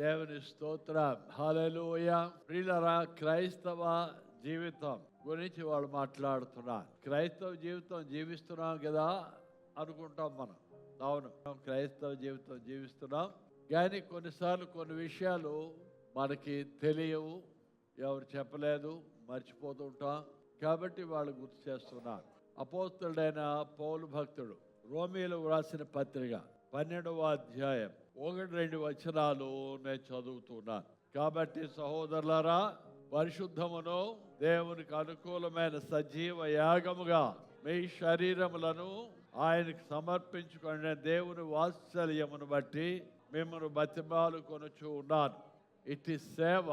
దేవుని స్తోత్రం. హల్లెలూయా. ప్రియులారా, క్రైస్తవ జీవితం గురించి వాళ్ళు మాట్లాడుతున్నారు. క్రైస్తవ జీవితం జీవిస్తున్నాం కదా అనుకుంటాం మనం. అవును, క్రైస్తవ జీవితం జీవిస్తున్నాం, కానీ కొన్నిసార్లు కొన్ని విషయాలు మనకి తెలియవు, ఎవరు చెప్పలేదు, మర్చిపోతుంటాం. కాబట్టి వాళ్ళు గుర్తు చేస్తున్నారు. అపోస్తలుడైన పౌలు భక్తుడు రోమీయులకు వ్రాసిన పత్రిక 12వ అధ్యాయం 1-2 వచనాలు నేను చదువుతున్నాను. కాబట్టి సహోదరులారా, పరిశుద్ధమును దేవునికి అనుకూలమైన సజీవ యాగముగా మీ శరీరములను ఆయనకు సమర్పించుకునే దేవుని వాత్సల్యమును బట్టి మిమ్మల్ని బతిమాలుకొనుచు ఉన్నాను. ఇట్టి సేవ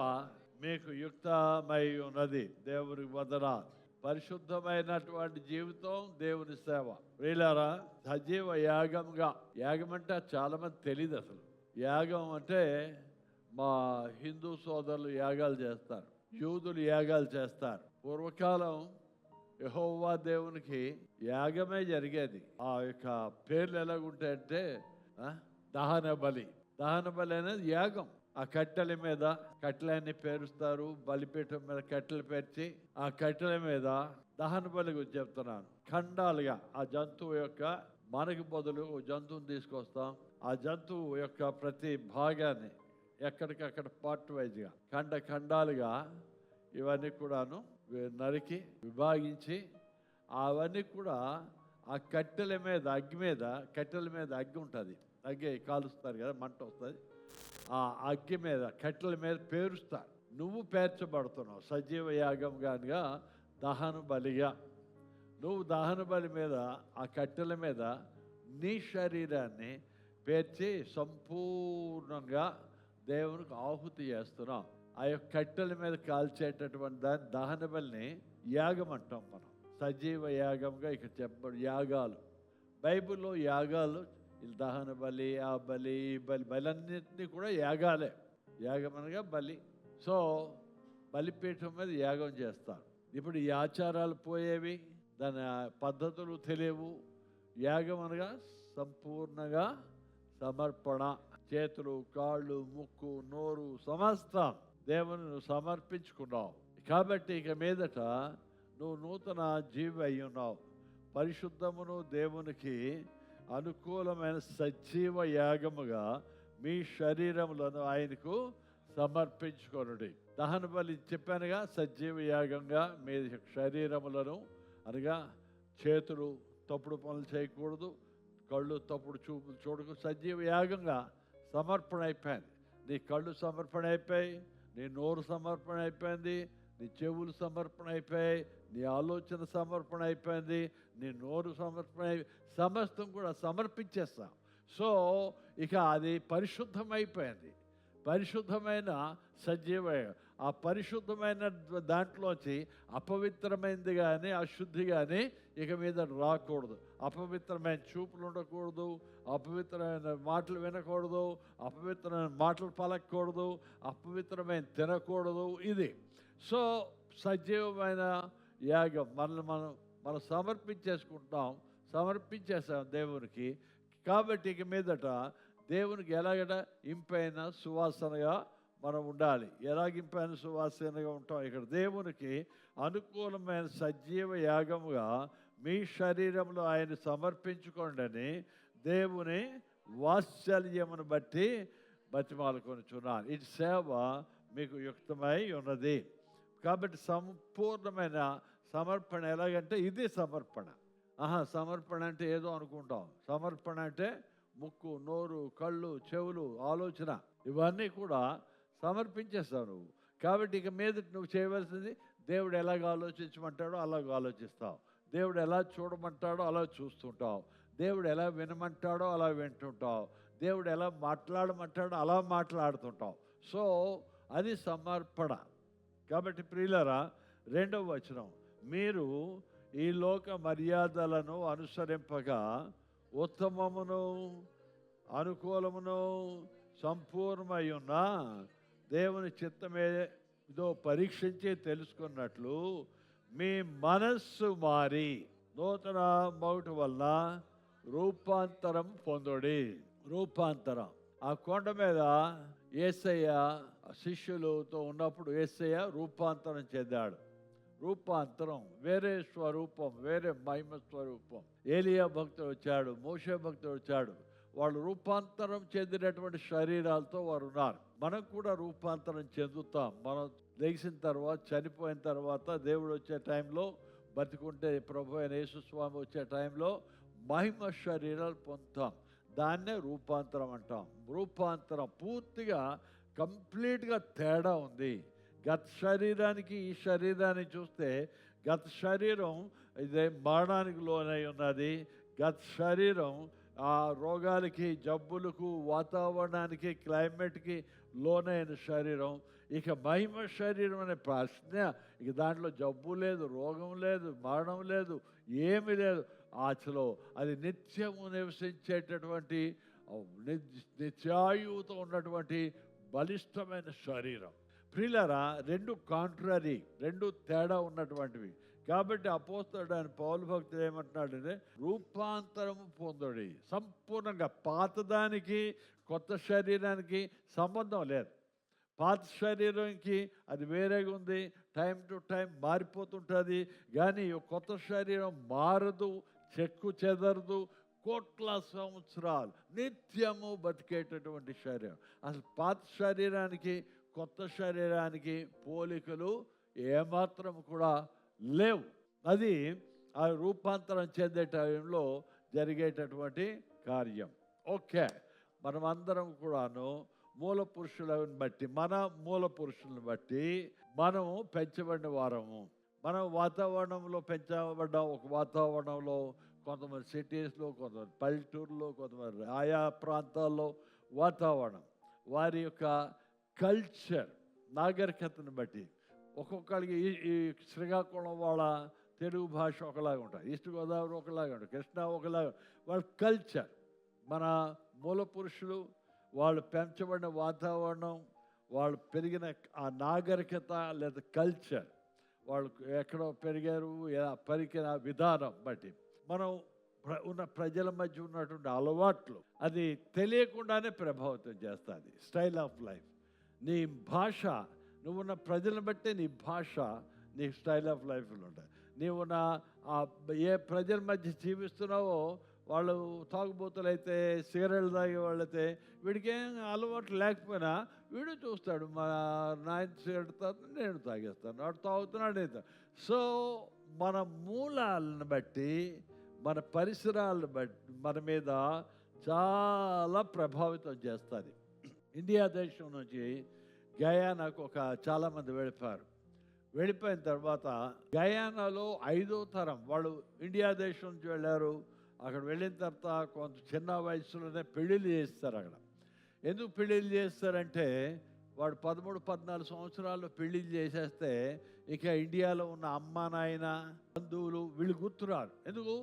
మీకు యుక్తమై ఉన్నది. దేవునికి వందనాలు. పరిశుద్ధమైనటువంటి జీవితం దేవుని సేవ. ప్రియులారా, సజీవ యాగంగా, యాగం అంటే చాలా మంది తెలియదు అసలు. యాగం అంటే మా హిందూ సోదరులు యాగాలు చేస్తారు, యూదులు యాగాలు చేస్తారు. పూర్వకాలం యెహోవా దేవునికి యాగమే జరిగేది. ఆ యొక్క పేర్లు ఎలాగుంటాయంటే దహన బలి. దహన బలి అనేది యాగం. ఆ కట్టెల మీద కట్టెలన్నీ పేరుస్తారు, బలిపీఠం మీద కట్టెలు పేర్చి ఆ కట్టెల మీద దహన బలి గురించి చెప్తున్నాను. ఖండాలుగా ఆ జంతువు యొక్క, మనకి బదులు ఓ జంతువుని తీసుకొస్తాం, ఆ జంతువు యొక్క ప్రతి భాగాన్ని ఎక్కడికక్కడ పార్ట్ వైజ్గా ఖండాలుగా ఇవన్నీ కూడాను నరికి విభాగించి అవన్నీ కూడా ఆ కట్టెల మీద అగ్గి మీద, కట్టెల మీద అగ్గి ఉంటుంది, అగ్గి కాలుస్తారు కదా, మంట వస్తుంది. ఆ అగ్గి మీద కట్టెల మీద పేరుస్తారు. నువ్వు పేర్చబడుతున్నావు సజీవ యాగంగా, దహన బలిగా. నువ్వు దహన బలి మీద ఆ కట్టెల మీద నీ శరీరాన్ని పేర్చి సంపూర్ణంగా దేవునికి ఆహుతి చేస్తున్నావు. ఆ యొక్క కట్టెల మీద కాల్చేటటువంటి దాన్ని దహన బలిని యాగం అంటాం మనం. సజీవ యాగంగా ఇక్కడ చెప్పబడి యాగాలు, బైబిల్లో యాగాలు, దహన బలి, ఆ బలి, ఈ బలి, బలన్నింటినీ కూడా యాగాలే. యాగం అనగా బలి. సో బలిపీఠం మీద యాగం చేస్తారు. ఇప్పుడు ఈ ఆచారాలు పోయేవి, దాని పద్ధతులు తెలియవు. యాగం అనగా సంపూర్ణంగా సమర్పణ. చేతులు, కాళ్ళు, ముక్కు, నోరు సమస్తం దేవుని నువ్వు సమర్పించుకున్నావు. కాబట్టి ఇక మీదట నువ్వు నూతన జీవి అయి ఉన్నావు. పరిశుద్ధమును దేవునికి అనుకూలమైన సజీవ యాగముగా మీ శరీరములను ఆయనకు సమర్పించుకొనుడి. దహన బలి చెప్పానుగా, సజీవ యాగంగా మీ శరీరములను, అనగా చేతులు తప్పుడు పనులు చేయకూడదు, కళ్ళు తప్పుడు చూపులు చూడకు. సజీవ యాగంగా సమర్పణ అయిపోయింది. నీ కళ్ళు సమర్పణ అయిపోయి, నీ నోరు సమర్పణ అయిపోయింది, నీ చెవులు సమర్పణ అయిపోయాయి, నీ ఆలోచన సమర్పణ అయిపోయింది, నీ నోరు సమర్పణ సమస్తం కూడా సమర్పించేస్తాం. సో ఇక అది పరిశుద్ధమైపోయింది. పరిశుద్ధమైన సజీవ, ఆ పరిశుద్ధమైన దాంట్లోంచి అపవిత్రమైనది కానీ అశుద్ధి కానీ ఇక మీద రాకూడదు. అపవిత్రమైన చూపులు ఉండకూడదు, అపవిత్రమైన మాటలు వినకూడదు, అపవిత్రమైన మాటలు పలకూడదు, అపవిత్రమైన తినకూడదు. ఇది సో సజీవమైన యాగం మనం సమర్పించేసాం దేవునికి. కాబట్టి ఇక మీదట దేవునికి ఎలాగట ఇంపైన సువాసనగా మనం ఉండాలి. ఎలాగింపైన సువాసనగా ఉంటాం? ఇక్కడ దేవునికి అనుకూలమైన సజీవ యాగముగా మీ శరీరంలో ఆయన సమర్పించుకోండి దేవుని వాత్సల్యమును బట్టి బతిమాలుకొనుచున్నాను. ఈ సేవ మీకు యుక్తమై ఉన్నది. కాబట్టి సంపూర్ణమైన సమర్పణ ఎలాగంటే ఇది సమర్పణ. సమర్పణ అంటే ఏదో అనుకుంటాం. సమర్పణ అంటే ముక్కు, నోరు, కళ్ళు, చెవులు, ఆలోచన ఇవన్నీ కూడా సమర్పించేస్తావు నువ్వు. కాబట్టి ఇక మీద నువ్వు చేయవలసింది, దేవుడు ఎలాగ ఆలోచించమంటాడో అలాగ ఆలోచిస్తావు, దేవుడు ఎలా చూడమంటాడో అలా చూస్తుంటావు, దేవుడు ఎలా వినమంటాడో అలా వింటుంటావు, దేవుడు ఎలా మాట్లాడమంటాడో అలా మాట్లాడుతుంటావు. సో అది సమర్పణ. కాబట్టి ప్రియులారా, 2వ వచనం, మీరు ఈ లోక మర్యాదలను అనుసరింపగా ఉత్తమమును అనుకూలమును సంపూర్ణమై ఉన్న దేవుని చిత్తమేదో పరీక్షించి తెలుసుకున్నట్లు మీ మనస్సు మారి నూతన మౌటు వల్ల రూపాంతరం పొందుడి. రూపాంతరం. ఆ కొండ మీద యేసయ్య శిష్యులతో ఉన్నప్పుడు యేసయ్య రూపాంతరం చెందాడు. రూపాంతరం, వేరే స్వరూపం, వేరే మహిమ స్వరూపం. ఏలియా భక్తుడు వచ్చాడు, మోషే భక్తుడు వచ్చాడు. వాళ్ళు రూపాంతరం చెందినటువంటి శరీరాలతో వారు ఉన్నారు. మనం కూడా రూపాంతరం చెందుతాం. మనం లెగిసిన తర్వాత, చనిపోయిన తర్వాత, దేవుడు వచ్చే టైంలో, బతికుంటే ప్రభు అయిన యేసు స్వామి వచ్చే టైంలో మహిమ శరీరాలు పొందుతాం. దాన్నే రూపాంతరం అంటాం. రూపాంతరం పూర్తిగా కంప్లీట్గా తేడా ఉంది. గత శరీరానికి ఈ శరీరాన్ని చూస్తే, గత శరీరం ఇదే మరణానికి లోనై ఉన్నది. గత శరీరం ఆ రోగాలకి, జబ్బులకు, వాతావరణానికి, క్లైమేట్కి లోనైన శరీరం. ఇక మహిమ శరీరం అనే ప్రశ్న, ఇక దాంట్లో జబ్బు లేదు, రోగం లేదు, మరణం లేదు, ఏమీ లేదు. అసలు అది నిత్యము నివసించేటటువంటి నిత్యాయువుతో ఉన్నటువంటి బలిష్టమైన శరీరం. ప్రియులారా, రెండు కాంట్రరీ, రెండు తేడా ఉన్నటువంటివి. కాబట్టి అపోస్తలుడైన పౌలు భక్తుడు ఏమంటున్నాడంటే, రూపాంతరము పొందుడి. సంపూర్ణంగా పాతదానికి కొత్త శరీరానికి సంబంధం లేదు. పాత శరీరానికి అది వేరేగా ఉంది, టైం టు టైం మారిపోతుంటుంది. కానీ కొత్త శరీరం మారదు, చెక్కు చెదరదు, కోట్ల సంవత్సరాలు నిత్యము బతికేటటువంటి శరీరం. అసలు పాత శరీరానికి కొత్త శరీరానికి పోలికలు ఏమాత్రం కూడా లేవు. అది ఆ రూపాంతరం చెందే టైంలో జరిగేటటువంటి కార్యం. ఓకే, మనమందరం కూడాను మూల పురుషులను బట్టి, మన మూల పురుషులను బట్టి మనము పెంచబడిన వారము. మనం వాతావరణంలో పెంచబడ్డాం. ఒక వాతావరణంలో, కొంతమంది సిటీస్లో, కొంతమంది పల్లెటూరులో, కొంతమంది ఆయా ప్రాంతాల్లో వాతావరణం, వారి యొక్క కల్చర్, నాగరికతను బట్టి ఒక్కొక్కరికి ఈ శ్రీకాకుళం వాళ్ళ తెలుగు భాష ఒకలాగా ఉంటుంది, ఈస్ట్ గోదావరి ఒకలాగా ఉంటుంది, కృష్ణా ఒకలాగా. వాళ్ళ కల్చర్, మన మూల పురుషులు వాళ్ళు పెంచబడిన వాతావరణం, వాళ్ళు పెరిగిన ఆ నాగరికత లేదా కల్చర్, వాళ్ళు ఎక్కడో పెరిగారు, పెరిగిన విధానం బట్టి మనం ఉన్న ప్రజల మధ్య ఉన్నటువంటి అలవాట్లు అది తెలియకుండానే ప్రభావితం చేస్తుంది. స్టైల్ ఆఫ్ లైఫ్, నీ భాష, నువ్వున్న ప్రజలను బట్టే నీ భాష, నీ స్టైల్ ఆఫ్ లైఫ్లో ఉంటాయి. నీవు ఏ ప్రజల మధ్య జీవిస్తున్నావో, వాళ్ళు తాగుబోతులు అయితే, సిగరెట్లు తాగే వాళ్ళైతే, వీడికి ఏం అలవాటు లేకపోయినా వీడు చూస్తాడు, మా నాయన సిగరెట్ తాగుతాడు, నేను తాగేస్తాను, వాడు తాగుతున్నాడు. సో మన మూలాలను బట్టి, మన పరిసరాలను బట్టి మన మీద చాలా ప్రభావితం చేస్తుంది. ఇండియా దేశం నుంచి గయానాకు చాలామంది వెళ్ళిపోయిన తర్వాత గయానాలో 5వ తరం వాళ్ళు ఇండియా దేశం నుంచి వెళ్ళారు. అక్కడ వెళ్ళిన తర్వాత కొంత చిన్న వయసులోనే పెళ్ళిళ్ళు చేస్తారు. అక్కడ ఎందుకు పెళ్ళిళ్ళు చేస్తారంటే, వాడు 13-14 సంవత్సరాల్లో పెళ్ళిళ్ళు చేసేస్తే ఇక ఇండియాలో ఉన్న అమ్మ, నాయన, బంధువులు వీళ్ళు గుర్తురారు. ఎందుకు?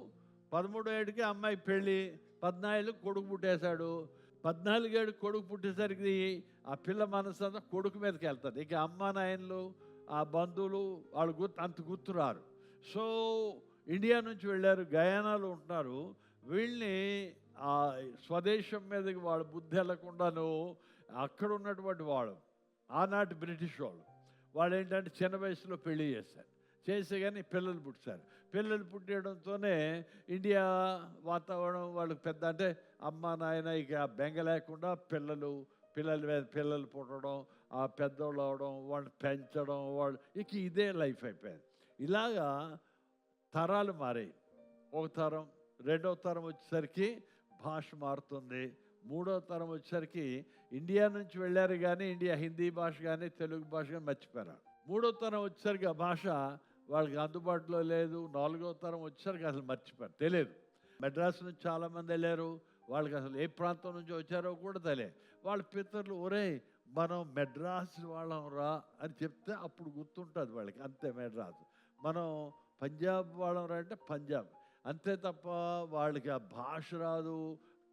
13 ఏళ్ళకి అమ్మాయి పెళ్ళి, 14 కొడుకు పుట్టేశాడు. 14 ఏళ్ళు కొడుకు పుట్టేసరికి ఆ పిల్ల మనసు అంతా కొడుకు మీదకి వెళ్తుంది. ఇక అమ్మ, నాయనలు, ఆ బంధువులు వాళ్ళు అంత గుర్తురారు. సో ఇండియా నుంచి వెళ్ళారు, గయానాలో ఉంటున్నారు. వీళ్ళని ఆ స్వదేశం మీదకి వాళ్ళ బుద్ధి వెళ్ళకుండాను అక్కడ ఉన్నటువంటి వాళ్ళు, ఆనాటి బ్రిటిష్ వాళ్ళు ఏంటంటే చిన్న వయసులో పెళ్లి చేసే కానీ పిల్లలు పుట్టారు. పిల్లలు పుట్టడంతోనే ఇండియా వాతావరణం వాళ్ళకి పెద్ద, అంటే అమ్మ నాయన ఇక బెంగ లేకుండా పిల్లల మీద పిల్లలు పుట్టడం, ఆ పెద్దోళ్ళు అవడం, వాళ్ళని పెంచడం, వాళ్ళు ఇక ఇదే లైఫ్ అయిపోయింది. ఇలాగా తరాలు మారాయి. ఒక తరం, 2వ తరం వచ్చేసరికి భాష మారుతుంది. 3వ తరం వచ్చేసరికి ఇండియా నుంచి వెళ్ళారు కానీ ఇండియా హిందీ భాష కానీ తెలుగు భాష కానీ మర్చిపోయారు. 3వ తరం వచ్చేసరికి ఆ భాష వాళ్ళకి అందుబాటులో లేదు. 4వ తరం వచ్చేసరికి అసలు మర్చిపోయారు, తెలియదు. మెడ్రాస్ నుంచి చాలామంది వెళ్ళారు, వాళ్ళకి అసలు ఏ ప్రాంతం నుంచి వచ్చారో కూడా తెలియదు. వాళ్ళ పితరులు, ఒరే మనం మెడ్రాస్ వాళ్ళం రా అని చెప్తే అప్పుడు గుర్తుంటుంది వాళ్ళకి, అంతే. మెడ్రాస్, మనం పంజాబ్ వాళ్ళం రా అంటే పంజాబ్, అంతే తప్ప వాళ్ళకి ఆ భాష రాదు,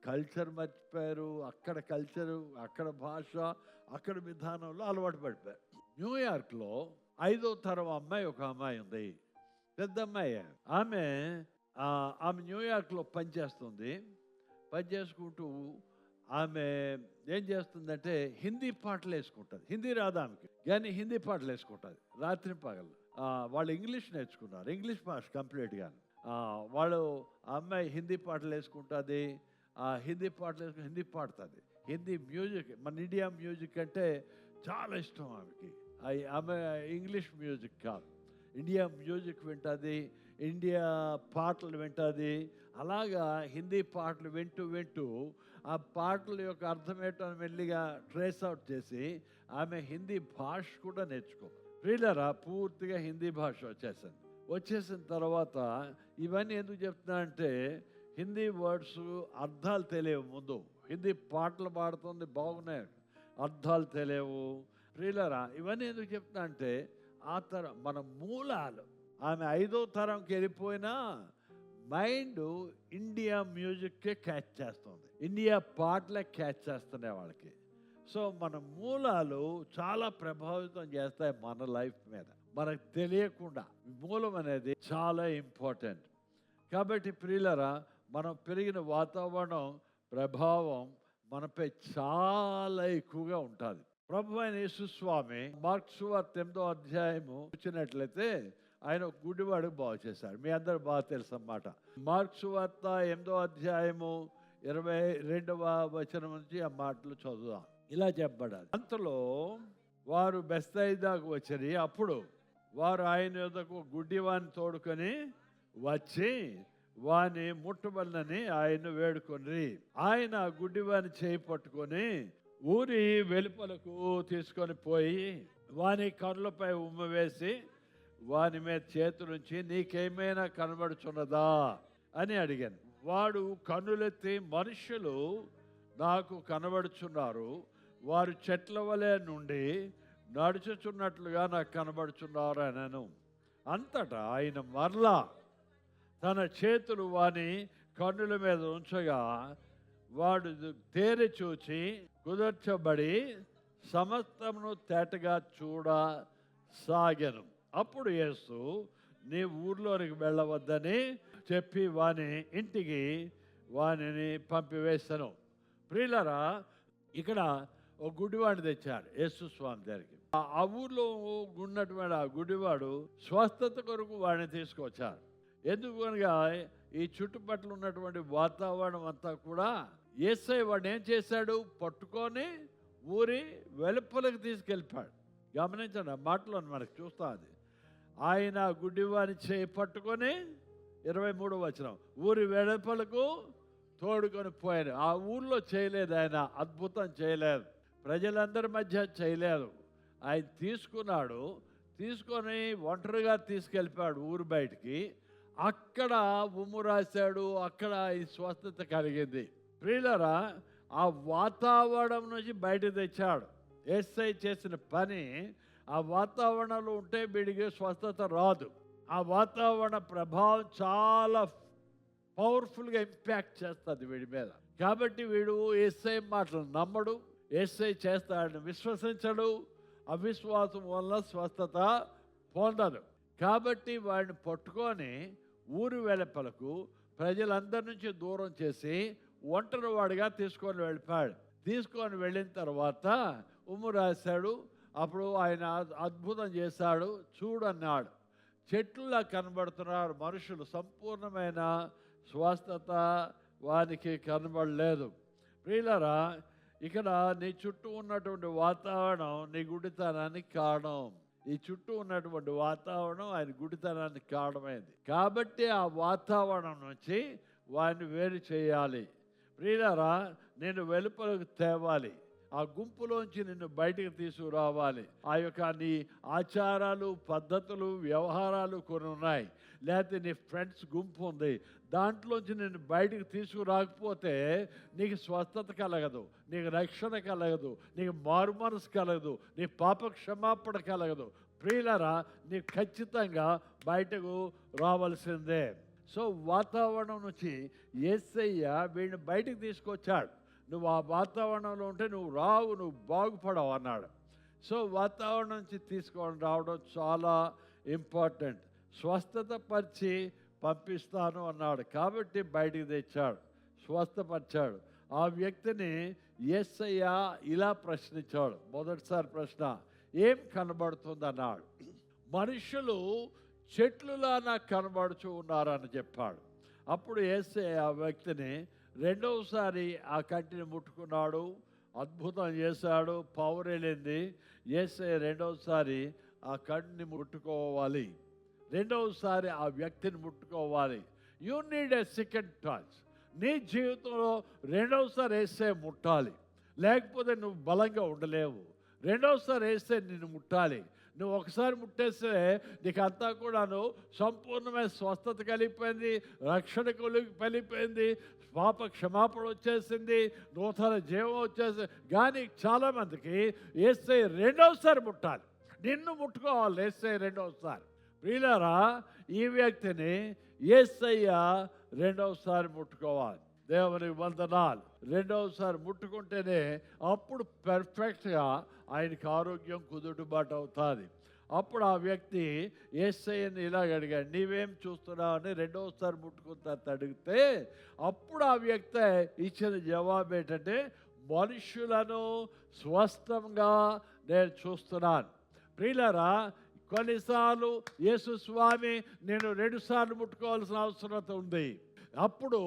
కల్చర్ మర్చిపోయారు. అక్కడ కల్చరు, అక్కడ భాష, అక్కడ విధానంలో అలవాటు పడిపోయారు. న్యూయార్క్లో 5వ తరం అమ్మాయి, ఒక అమ్మాయి ఉంది, పెద్ద అమ్మాయి. ఆమె న్యూయార్క్లో పనిచేస్తుంది. పనిచేసుకుంటూ ఆమె ఏం చేస్తుందంటే హిందీ పాటలు వేసుకుంటుంది. హిందీ రాదు ఆమెకి, కానీ హిందీ పాటలు వేసుకుంటుంది రాత్రి పగలు. వాళ్ళు ఇంగ్లీష్ నేర్చుకున్నారు, ఇంగ్లీష్ భాష కంప్లీట్గా. వాళ్ళు ఆ అమ్మాయి హిందీ పాటలు వేసుకుంటుంది, హిందీ పాటలు వేసుకుని హిందీ పాడుతుంది. హిందీ మ్యూజిక్, మన ఇండియా మ్యూజిక్ అంటే చాలా ఇష్టం ఆమెకి. ఆమె ఇంగ్లీష్ మ్యూజిక్ కాదు, ఇండియా మ్యూజిక్ వింటుంది, ఇండియా పాటలు వింటుంది. అలాగా హిందీ పాటలు వింటూ వింటూ ఆ పాటల యొక్క అర్థమేటో మెల్లిగా ట్రేస్ అవుట్ చేసి ఆమె హిందీ భాష కూడా నేర్చుకుంది. ప్రియులారా, పూర్తిగా హిందీ భాష వచ్చేసిన తర్వాత ఇవన్నీ ఎందుకు చెప్తున్నా అంటే, హిందీ వర్డ్స్ అర్థాలు తెలియవు. ముందు హిందీ పాటలు పాడుతుంది, బాగున్నాయి, అర్థాలు తెలియవు. ప్రియులారా, ఇవన్నీ ఎందుకు చెప్తున్నా అంటే, ఆ తరం మన మూలాలు, ఆమె 5వ తరంకి వెళ్ళిపోయినా మైండ్ ఇండియా మ్యూజిక్కే క్యాచ్ చేస్తుంది, ఇండియా పాటలే క్యాచ్ చేస్తున్నాయి వాళ్ళకి. సో మన మూలాలు చాలా ప్రభావితం చేస్తాయి మన లైఫ్ మీద, మనకు తెలియకుండా. మూలం అనేది చాలా ఇంపార్టెంట్. కాబట్టి ప్రియులరా, మనం పెరిగిన వాతావరణం ప్రభావం మనపై చాలా ఎక్కువగా ఉంటుంది. ప్రభు అయిన యేసుస్వామి మార్కు సువార్త 8వ అధ్యాయము వచ్చినట్లయితే ఆయన ఒక గుడ్డివాడికి బాగు చేశాడు. మీ అందరూ బాగా తెలుసు అన్నమాట. మార్కు సువార్త 8వ అధ్యాయము 22వ వచనం నుంచి ఆ మాటలు చదువుదాం. ఇలా చెప్పబడాలి, అంతలో వారు బెత్సయిదాకు వచ్చి, అప్పుడు వారు ఆయన యొద్దకు గుడ్డివాని తోడుకొని వచ్చి వాని ముట్టబడినని ఆయన్ను వేడుకొని, ఆయన గుడ్డివాని చేయి పట్టుకొని ఊరి వెలుపలకు తీసుకొని పోయి వాని కళ్ళపై ఉమ్మ వేసి వాని మీద చేతులుంచి, నీకేమైనా కనబడుచున్నదా అని అడిగాను. వాడు కన్నులెత్తి, మనుషులు నాకు కనబడుచున్నారు, వారు చెట్ల వలె నుండి నడుచుచున్నట్లుగా నాకు కనబడుచున్నారు అనను. అంతటా ఆయన మరలా తన చేతులు వాని కన్నుల మీద ఉంచగా వాడు తేరి చూచి కుదర్చబడి సమస్తమును తేటగా చూడసాగెను. అప్పుడు యేసు, నీ ఊర్లోనికి వెళ్ళవద్దని చెప్పి వాని ఇంటికి వానిని పంపివేశాను. ప్రియులరా, ఇక్కడ ఒక గుడ్డివాడిని తెచ్చాడు యేసు స్వామి దగ్గరికి. ఆ ఊర్లో ఉన్నటువంటి ఆ గుడ్డివాడు స్వస్థత కొరకు వాడిని తీసుకొచ్చారు. ఎందుకు అనగా ఈ చుట్టుపక్కల ఉన్నటువంటి వాతావరణం అంతా కూడా యేసయ్య వాడిని ఏం చేశాడు, పట్టుకొని ఊరి వెలుపలకు తీసుకెళ్ళిపోయాడు. గమనించండి ఆ మాటలో మనకు చూస్తాం. అది ఆయన గుడ్డివాని చేయి పట్టుకొని 23వ వచనం ఊరి వెలుపలకు తోడుకొని పోయాడు. ఆ ఊర్లో చేయలేదు, ఆయన అద్భుతం చేయలేదు, ప్రజలందరి మధ్య చేయలేదు. ఆయన తీసుకున్నాడు, తీసుకొని ఒంటరిగా తీసుకెళ్ళిపోయాడు ఊరు బయటికి. అక్కడ ఉమ్ము రాశాడు, అక్కడ ఈ స్వస్థత కలిగింది. ప్రియులరా, ఆ వాతావరణం నుంచి బయట తెచ్చాడు. యేసయ్య చేసిన పని ఆ వాతావరణంలో ఉంటే వీడికి స్వస్థత రాదు. ఆ వాతావరణ ప్రభావం చాలా పవర్ఫుల్గా ఇంపాక్ట్ చేస్తుంది వీడి మీద. కాబట్టి వీడు యేసయ్య మాటలు నమ్మడు, యేసయ్య చేస్తాడని విశ్వసించడు, అవిశ్వాసం వల్ల స్వస్థత పొందడు. కాబట్టి వాడిని పట్టుకొని ఊరి వెలుపలకు ప్రజలందరి నుంచి దూరం చేసి ఒంటరి వాడిగా తీసుకొని వెళ్ళిపోయాడు. తీసుకొని వెళ్ళిన తర్వాత ఉమ్ము రాశాడు. అప్పుడు ఆయన అద్భుతం చేశాడు, చూడన్నాడు. చెట్లులా కనబడుతున్నారు మనుషులు, సంపూర్ణమైన స్వస్థత వానికి కనబడలేదు. ప్రియులరా, ఇక్కడ నీ చుట్టూ ఉన్నటువంటి వాతావరణం నీ గుడితనానికి కారణం. ఈ చుట్టూ ఉన్నటువంటి వాతావరణం ఆయన గుడితనానికి కారణమైంది. కాబట్టి ఆ వాతావరణం నుంచి వారిని వేరు చేయాలి. ప్రియులారా, నేను వెలుపలకు తేవాలి, ఆ గుంపులోంచి నిన్ను బయటికి తీసుకురావాలి. ఆ యొక్క నీ ఆచారాలు, పద్ధతులు, వ్యవహారాలు కొన్ని ఉన్నాయి, లేకపోతే నీ ఫ్రెండ్స్ గుంపు ఉంది, దాంట్లోంచి నేను బయటికి తీసుకురాకపోతే నీకు స్వస్థత కలగదు, నీకు రక్షణ కలగదు, నీకు మారుమనసు కలగదు, నీ పాప క్షమాపణ కలగదు. ప్రియులరా, నీకు ఖచ్చితంగా బయటకు రావాల్సిందే. సో వాతావరణం నుంచి యేసయ్య వీడిని బయటికి తీసుకొచ్చాడు. నువ్వు ఆ వాతావరణంలో ఉంటే నువ్వు రావు, నువ్వు బాగుపడవు అన్నాడు. సో వాతావరణం నుంచి తీసుకొని రావడం చాలా ఇంపార్టెంట్. స్వస్థత పరిచి పంపిస్తాను అన్నాడు, కాబట్టి బయటికి తెచ్చాడు, స్వస్థపరిచాడు. ఆ వ్యక్తిని యేసయ్య ఇలా ప్రశ్నించాడు. మొదటిసారి ప్రశ్న, ఏం కనబడుతుంది అన్నాడు. మనుషులు చెట్లులా నాకు కనబడుచు ఉన్నారని చెప్పాడు. అప్పుడు యేసయ్య ఆ వ్యక్తిని రెండవసారి ఆ కంటిని ముట్టుకున్నాడు, అద్భుతం చేశాడు, పవర్ వెళ్ళింది. యేసయ్య రెండవసారి ఆ కంటిని ముట్టుకోవాలి, రెండవసారి ఆ వ్యక్తిని ముట్టుకోవాలి. You need a second touch. నీ జీవితంలో రెండవసారి యేసయ్య ముట్టాలి, లేకపోతే నువ్వు బలంగా ఉండలేవు. రెండవసారి యేసయ్య నిన్ను ముట్టాలి. నువ్వు ఒకసారి ముట్టేస్తే నీకు అంతా కూడాను సంపూర్ణమైన స్వస్థత కలిగిపోయింది, రక్షణ కలిగిపోయింది, పాప క్షమాపణ వచ్చేసింది, నూతన జీవం వచ్చేసింది. కానీ చాలామందికి యేసయ్య రెండవసారి ముట్టాలి, నిన్ను ముట్టుకోవాలి యేసయ్య రెండవసారి. ప్రియులారా, ఈ వ్యక్తిని యేసయ్య రెండవసారి ముట్టుకోవాలి. దేవునికి వందనాలు. రెండవసారి ముట్టుకుంటేనే అప్పుడు పర్ఫెక్ట్గా ఆయనకి ఆరోగ్యం కుదుటబాటు అవుతుంది. అప్పుడు ఆ వ్యక్తి యేసయ్యని ఇలాగ అడిగాడు, నీవేం చూస్తున్నావు అని రెండవసారి ముట్టుకున్న అడిగితే అప్పుడు ఆ వ్యక్తి ఇచ్చిన జవాబు ఏంటంటే, మనుషులను స్వస్థంగా నేను చూస్తున్నాను. ప్రియులారా, కొన్నిసార్లు యేసు స్వామి నేను 2 సార్లు ముట్టుకోవాల్సిన అవసరం ఉంది. అప్పుడు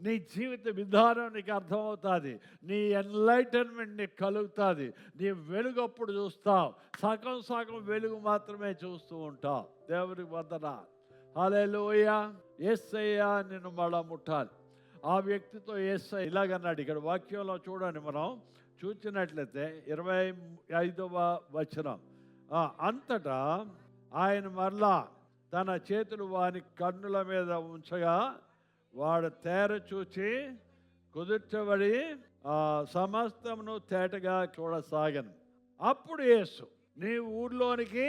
నీ జీవిత విధానం నీకు అర్థమవుతుంది, నీ ఎన్లైటన్మెంట్ నీకు కలుగుతుంది, నీ వెలుగు అప్పుడు చూస్తావు. సగం సగం వెలుగు మాత్రమే చూస్తూ ఉంటావు. దేవునికి వందనాలు. హల్లెలూయా. యేసయ్య నిన్ను మళ్ళా ముట్టాలి. ఆ వ్యక్తితో యేసయ్య ఇలాగన్నాడు. ఇక్కడ వాక్యంలో చూడండి, మనం చూసినట్లయితే 25వ వచనం. అంతటా ఆయన మరలా తన చేతులు వాని కన్నుల మీద ఉంచగా వాడు తేర చూచి కుదుర్చబడి సమస్తమును తేటగా చూడసాగను. అప్పుడు యేసు, నీ ఊర్లోనికి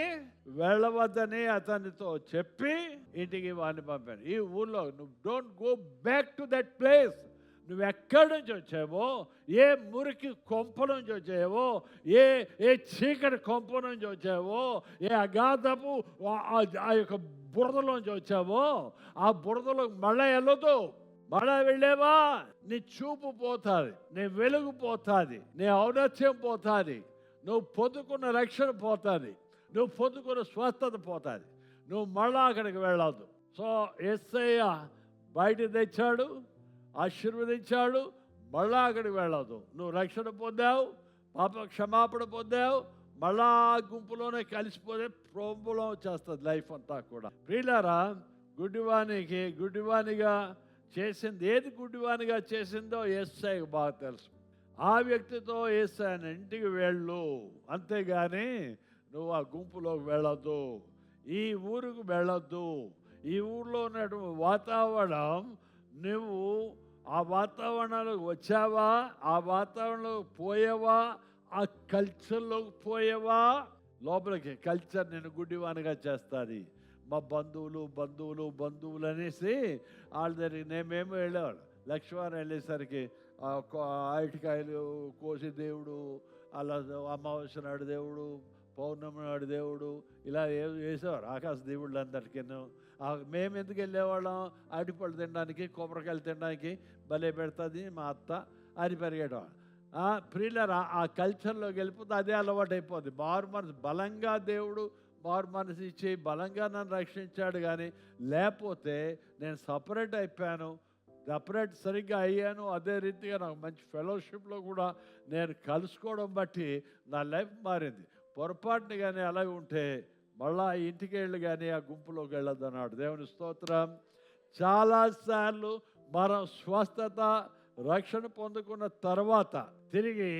వెళ్ళవద్దని అతనితో చెప్పి ఇంటికి వాడిని పంపాను. ఈ ఊర్లో నువ్వు don't go back to that place. నువ్వు ఎక్కడి నుంచి వచ్చావో, ఏ మురికి కొంప నుంచి వచ్చావో, ఏ చీకటి కొంప నుంచి వచ్చావో, ఏ అగాధపు ఆ యొక్క బురదలోంచి వచ్చావో, ఆ బురదలో మళ్ళీ వెళ్ళదు. మళ్ళా వెళ్ళేవా నీ చూపు పోతుంది, నీ వెలుగు పోతుంది, నీ ఔన్నత్యం పోతుంది, నువ్వు పొందుకున్న రక్షణ పోతుంది, నువ్వు పొందుకున్న స్వస్థత పోతుంది. నువ్వు మళ్ళా అక్కడికి వెళ్ళొద్దు. సో యేసయ్య బయట తెచ్చాడు, ఆశీర్వదించాడు, మళ్ళా అక్కడికి వెళ్ళదు. నువ్వు రక్షణ పొందావు, పాప క్షమాపణ పొందావు, మళ్ళా గుంపులోనే కలిసిపోతే ప్రాబ్లం చేస్తుంది లైఫ్ అంతా కూడా. ప్రియులారా, గుడ్డివానిగా చేసింది ఏది గుడ్డివానిగా చేసిందో యేసయ్యకు బాగా తెలుసు. ఆ వ్యక్తితో యేసయ్య ఇంటికి వెళ్ళు, అంతేగాని నువ్వు ఆ గుంపులోకి వెళ్ళొద్దు, ఈ ఊరికి వెళ్ళొద్దు. ఈ ఊరిలో ఉన్నటువంటి వాతావరణం, నువ్వు ఆ వాతావరణంలోకి వచ్చావా, ఆ వాతావరణంలోకి పోయావా, ఆ కల్చర్లోకి పోయావా, లోపలికి కల్చర్ నేను గుడ్డివానిగా చేస్తుంది. మా బంధువులు అనేసి వాళ్ళ దగ్గరికి మేమేమో వెళ్ళేవాళ్ళు. లక్ష్మీవారం వెళ్ళేసరికి అరటికాయలు కోసి దేవుడు, అలా అమావాస్య నాడు దేవుడు, పౌర్ణమి నాడు దేవుడు, ఇలా వేసేవారు ఆకాశ దేవుళ్ళు అందరికీ. మేము ఎందుకు వెళ్ళేవాళ్ళం, అరటిపళ్ళు తినడానికి, కొబ్బరికాయలు తినడానికి భలే పెడుతుంది మా అత్త అని పెరిగేటవాడు. ప్రియులరా, ఆ కల్చర్లోకి వెళ్ళిపోతే అదే అలవాటు అయిపోద్ది. మారు మనసు బలంగా దేవుడు మారు మనసు ఇచ్చి బలంగా నన్ను రక్షించాడు. కానీ లేకపోతే నేను సపరేట్ అయిపోయాను, సపరేట్ సరిగ్గా అయ్యాను. అదే రీతిగా నాకు మంచి ఫెలోషిప్లో కూడా నేను కలుసుకోవడం బట్టి నా లైఫ్ మారింది. పొరపాటుని కానీ అలాగే ఉంటే మళ్ళా ఇంటికి వెళ్ళి కానీ ఆ గుంపులోకి వెళ్ళొద్దు అన్నాడు. దేవుని స్తోత్రం. చాలాసార్లు మనం స్వస్థత రక్షణ పొందుకున్న తర్వాత తిరిగి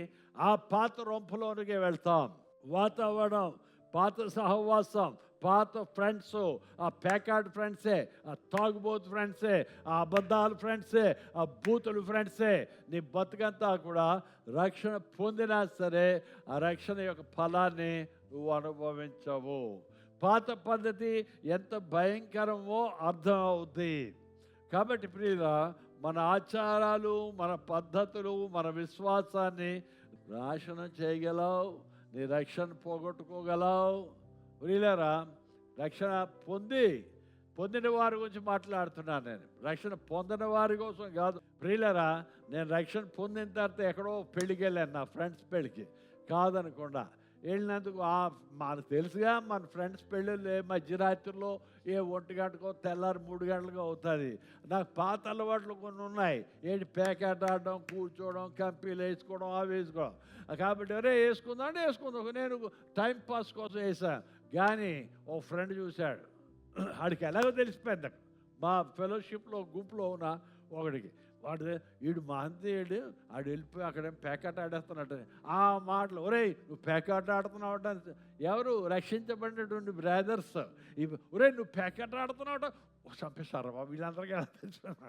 ఆ పాత రొంపలోనికి వెళ్తాం. వాతావరణం, పాత సహవాసం, పాత ఫ్రెండ్స్, ఆ ప్యాకార్డ్ ఫ్రెండ్సే, ఆ తాగుబోతు ఫ్రెండ్సే, ఆ అబద్ధాల ఫ్రెండ్సే, ఆ బూతులు ఫ్రెండ్సే. నీ బతుకంతా కూడా రక్షణ పొందినా సరే ఆ రక్షణ యొక్క ఫలాన్ని నువ్వు అనుభవించవు. పాత పద్ధతి ఎంత భయంకరమో అర్థం అవుతుంది. కాబట్టి ప్రియులా, మన ఆచారాలు, మన పద్ధతులు, మన విశ్వాసాన్ని నాశనం చేయగలవు, నీ రక్షణ పోగొట్టుకోగలవు. ప్రియులారా, రక్షణ పొందిన వారి గురించి మాట్లాడుతున్నాను నేను, రక్షణ పొందిన వారి కోసం కాదు. ప్రియులారా, నేను రక్షణ పొందిన తర్వాత ఎక్కడో పెళ్ళికి వెళ్ళాను, నా ఫ్రెండ్స్ పెళ్ళికి కాదనకుండా వెళ్ళినందుకు మనకు తెలుసుగా మన ఫ్రెండ్స్ పెళ్ళిళ్ళు మధ్యరాత్రిలో 1 గంటకో తెల్లారి 3 గంటలకు అవుతుంది. నాకు పాత అలవాట్లు కొన్ని ఉన్నాయి, పేకాట ఆడడం, కూర్చోవడం, కంపీలు వేసుకోవడం, అవి వేసుకోవడం. కాబట్టి వేసుకుందాం నేను టైం పాస్ కోసం వేసాను. కానీ ఓ ఫ్రెండ్ చూశాడు, ఆడికి ఎలాగో తెలిసిపోయింది, మా ఫెలోషిప్లో గుంపులో ఉన్న ఒకడికి, వీడు మహంతీయుడు, ఆడు వెళ్ళిపోయి అక్కడేం పేకాట ఆడేస్తున్నట్టు ఆ మాటలు. ఒరేయ్ నువ్వు పేకాట ఆడుతున్నావు, ఎవరు రక్షించబడినటువంటి బ్రదర్స్, ఒరేయ్ నువ్వు పేకాట ఆడుతున్నావు చంపేస్తారా బాబు, వీళ్ళందరికీ ఎలా తెలుసుకున్నా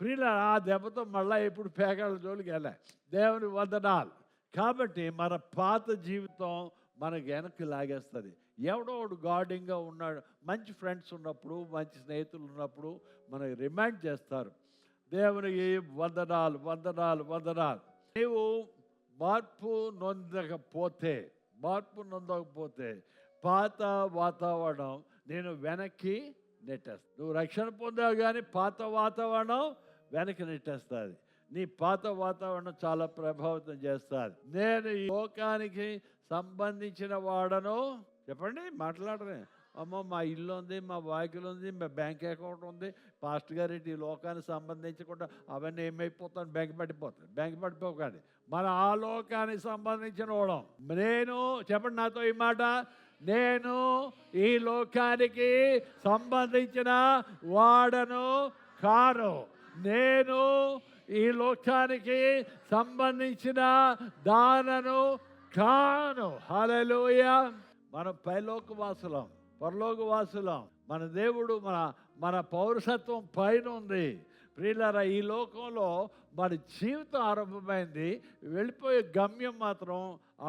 ప్రియుల ఆ దెబ్బతో మళ్ళీ ఇప్పుడు పేకాట జోలికి వెళ్ళా. దేవుని వందనాలు. కాబట్టి మన పాత జీవితం మనకు వెనక్కి లాగేస్తుంది. ఎవడో ఒకడు గార్డింగ్గా ఉన్నాడు, మంచి ఫ్రెండ్స్ ఉన్నప్పుడు, మంచి స్నేహితులు ఉన్నప్పుడు మనకి రిమైండ్ చేస్తారు. దేవునికి వందనాలు. నీవు మార్పు నొందకపోతే పాత వాతావరణం నేను వెనక్కి నెట్టేస్తాను. నువ్వు రక్షణ పొందావు కానీ పాత వాతావరణం వెనక్కి నెట్టేస్తుంది. నీ పాత వాతావరణం చాలా ప్రభావితం చేస్తుంది. నేను ఈ లోకానికి సంబంధించిన వాడను, చెప్పండి మాట్లాడరే, అమ్మో మా ఇల్లు ఉంది, మా వాకిలు ఉంది, మా బ్యాంక్ అకౌంట్ ఉంది, పాస్టర్ గారు ఈ లోకానికి సంబంధించకుండా అవన్నీ ఏమైపోతాను, బ్యాంక్ పడిపోకండి. మన ఆ లోకానికి సంబంధించిన వాడం. నేను చెప్పండి నాతో ఈ మాట, నేను ఈ లోకానికి సంబంధించిన వాడను కాను, నేను ఈ లోకానికి సంబంధించిన దానను కాను. హల్లెలూయా. మనం పరలోక వాసులం. మన దేవుడు మన పౌరసత్వం పైన ఉంది. ప్రియులారా, ఈ లోకంలో మన జీవితం ఆరంభమైంది, వెళ్ళిపోయే గమ్యం మాత్రం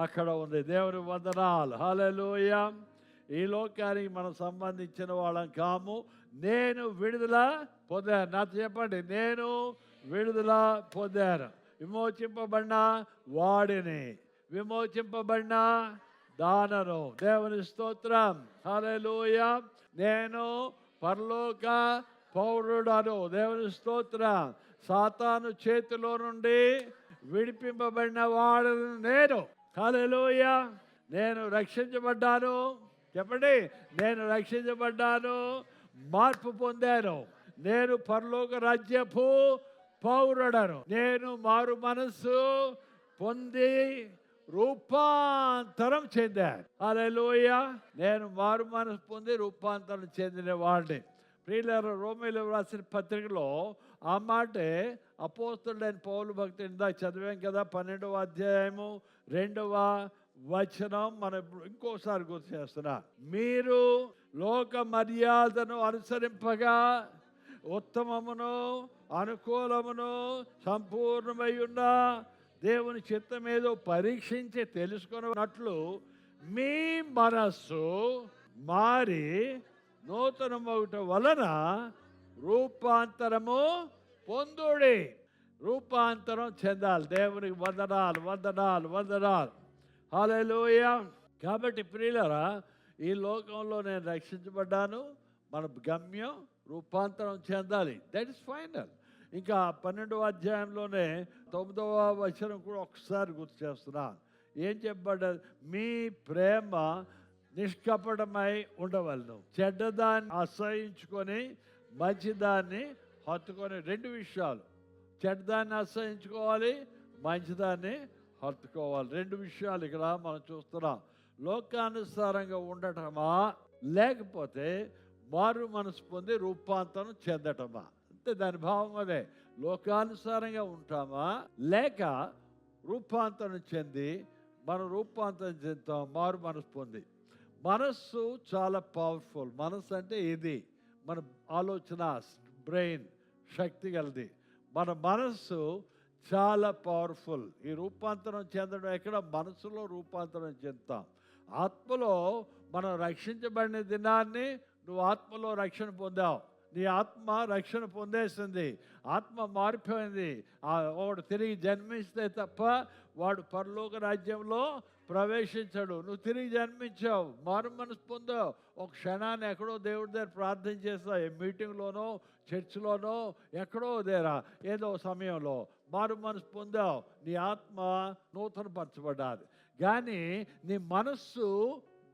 అక్కడ ఉంది. దేవుని వందనాలు. హల్లెలూయా. ఈ లోకానికి మనం సంబంధించిన వాళ్ళం కాము. నేను విడుదల పొందాను. నాతో చెప్పండి, నేను విడుదల పొందాను. విమోచింపబడిన వాడిని, విమోచింపబడిన దానను. దేవుని స్తోత్రం. హల్లెలూయా. నేను పరలోక పౌరుడను. దేవుని స్తోత్రం. సాతాను చేతిలో నుండి విడిపింపబడిన వాడను నేను. హల్లెలూయా. నేను రక్షించబడ్డాను. చెప్పండి, నేను రక్షించబడ్డాను, మార్పు పొందాను. నేను పరలోక రాజ్యపు పౌరుడను. నేను మారు మనస్సు పొంది రూపాంతరం చెందాను. హల్లెలూయా. నేను మారు మనసు పొంది రూపాంతరం చెందిన వాడిని. ప్రియులారా, రోమీయులకు రాసిన పత్రికలో ఆ మాటే అపోస్తలుడైన పౌలు భక్తుడు ఇందాక చదివాం కదా, 12వ అధ్యాయము 2వ వచనం మనం ఇప్పుడు ఇంకోసారి గుర్తు చేస్తున్నా. మీరు లోక మర్యాదను అనుసరింపగా ఉత్తమమును అనుకూలమును సంపూర్ణమై ఉన్న దేవుని చిత్తం ఏదో పరీక్షించి తెలుసుకున్నట్లు మీ మనస్సు మారి నూతనమగుట వలన రూపాంతరము పొందుడి. రూపాంతరం చెందాలి. దేవునికి వందనాలు. హల్లెలూయా. కాబట్టి ప్రియులారా, ఈ లోకంలో నేను రక్షించబడ్డాను, మన గమ్యం రూపాంతరం చెందాలి. That is final. ఇంకా 12వ అధ్యాయంలోనే 9వ వచనం కూడా ఒకసారి గుర్తు చేస్తున్నాను. ఏం చెప్పబడ్డది? మీ ప్రేమ నిష్కపటమై ఉండవలను, చెడ్డదాన్ని అసహించుకొని మంచిదాన్ని హత్తుకొని. 2 విషయాలు, చెడ్డదాన్ని అసహించుకోవాలి, మంచిదాన్ని హత్తుకోవాలి. 2 విషయాలు ఇక్కడ మనం చూస్తున్నాం. లోకానుసారంగా ఉండటమా, లేకపోతే మారు మనసు పొంది రూపాంతరం చెందటమా? అంటే దాని భావం అదే. లోకానుసారంగా ఉంటామా, లేక రూపాంతరం చెంది మనం రూపాంతరం చెందుతాం, మారు మనసు పొంది. మనస్సు చాలా పవర్ఫుల్. మనస్సు అంటే ఇది మన ఆలోచన, బ్రెయిన్ శక్తి గలది. మన మనస్సు చాలా పవర్ఫుల్. ఈ రూపాంతరం చెందడం ఎక్కడ? మనసులో రూపాంతరం చెందుతాం. ఆత్మలో మనం రక్షించబడిన దినాన్ని నువ్వు ఆత్మలో రక్షణ పొందావు. నీ ఆత్మ రక్షణ పొందేసింది, ఆత్మ మారిపోయింది. వాడు తిరిగి జన్మిస్తే తప్ప వాడు పరలోక రాజ్యంలో ప్రవేశించడు. నువ్వు తిరిగి జన్మించావు, మారు మనసు పొందావు. ఒక క్షణాన్ని ఎక్కడో దేవుడి దగ్గర ప్రార్థన చేస్తావు, ఏ మీటింగ్లోనో చర్చిలోనో ఎక్కడో దేరా ఏదో సమయంలో మారు మనసు పొందావు, నీ ఆత్మ నూతనపరచబడ్డాది. కానీ నీ మనస్సు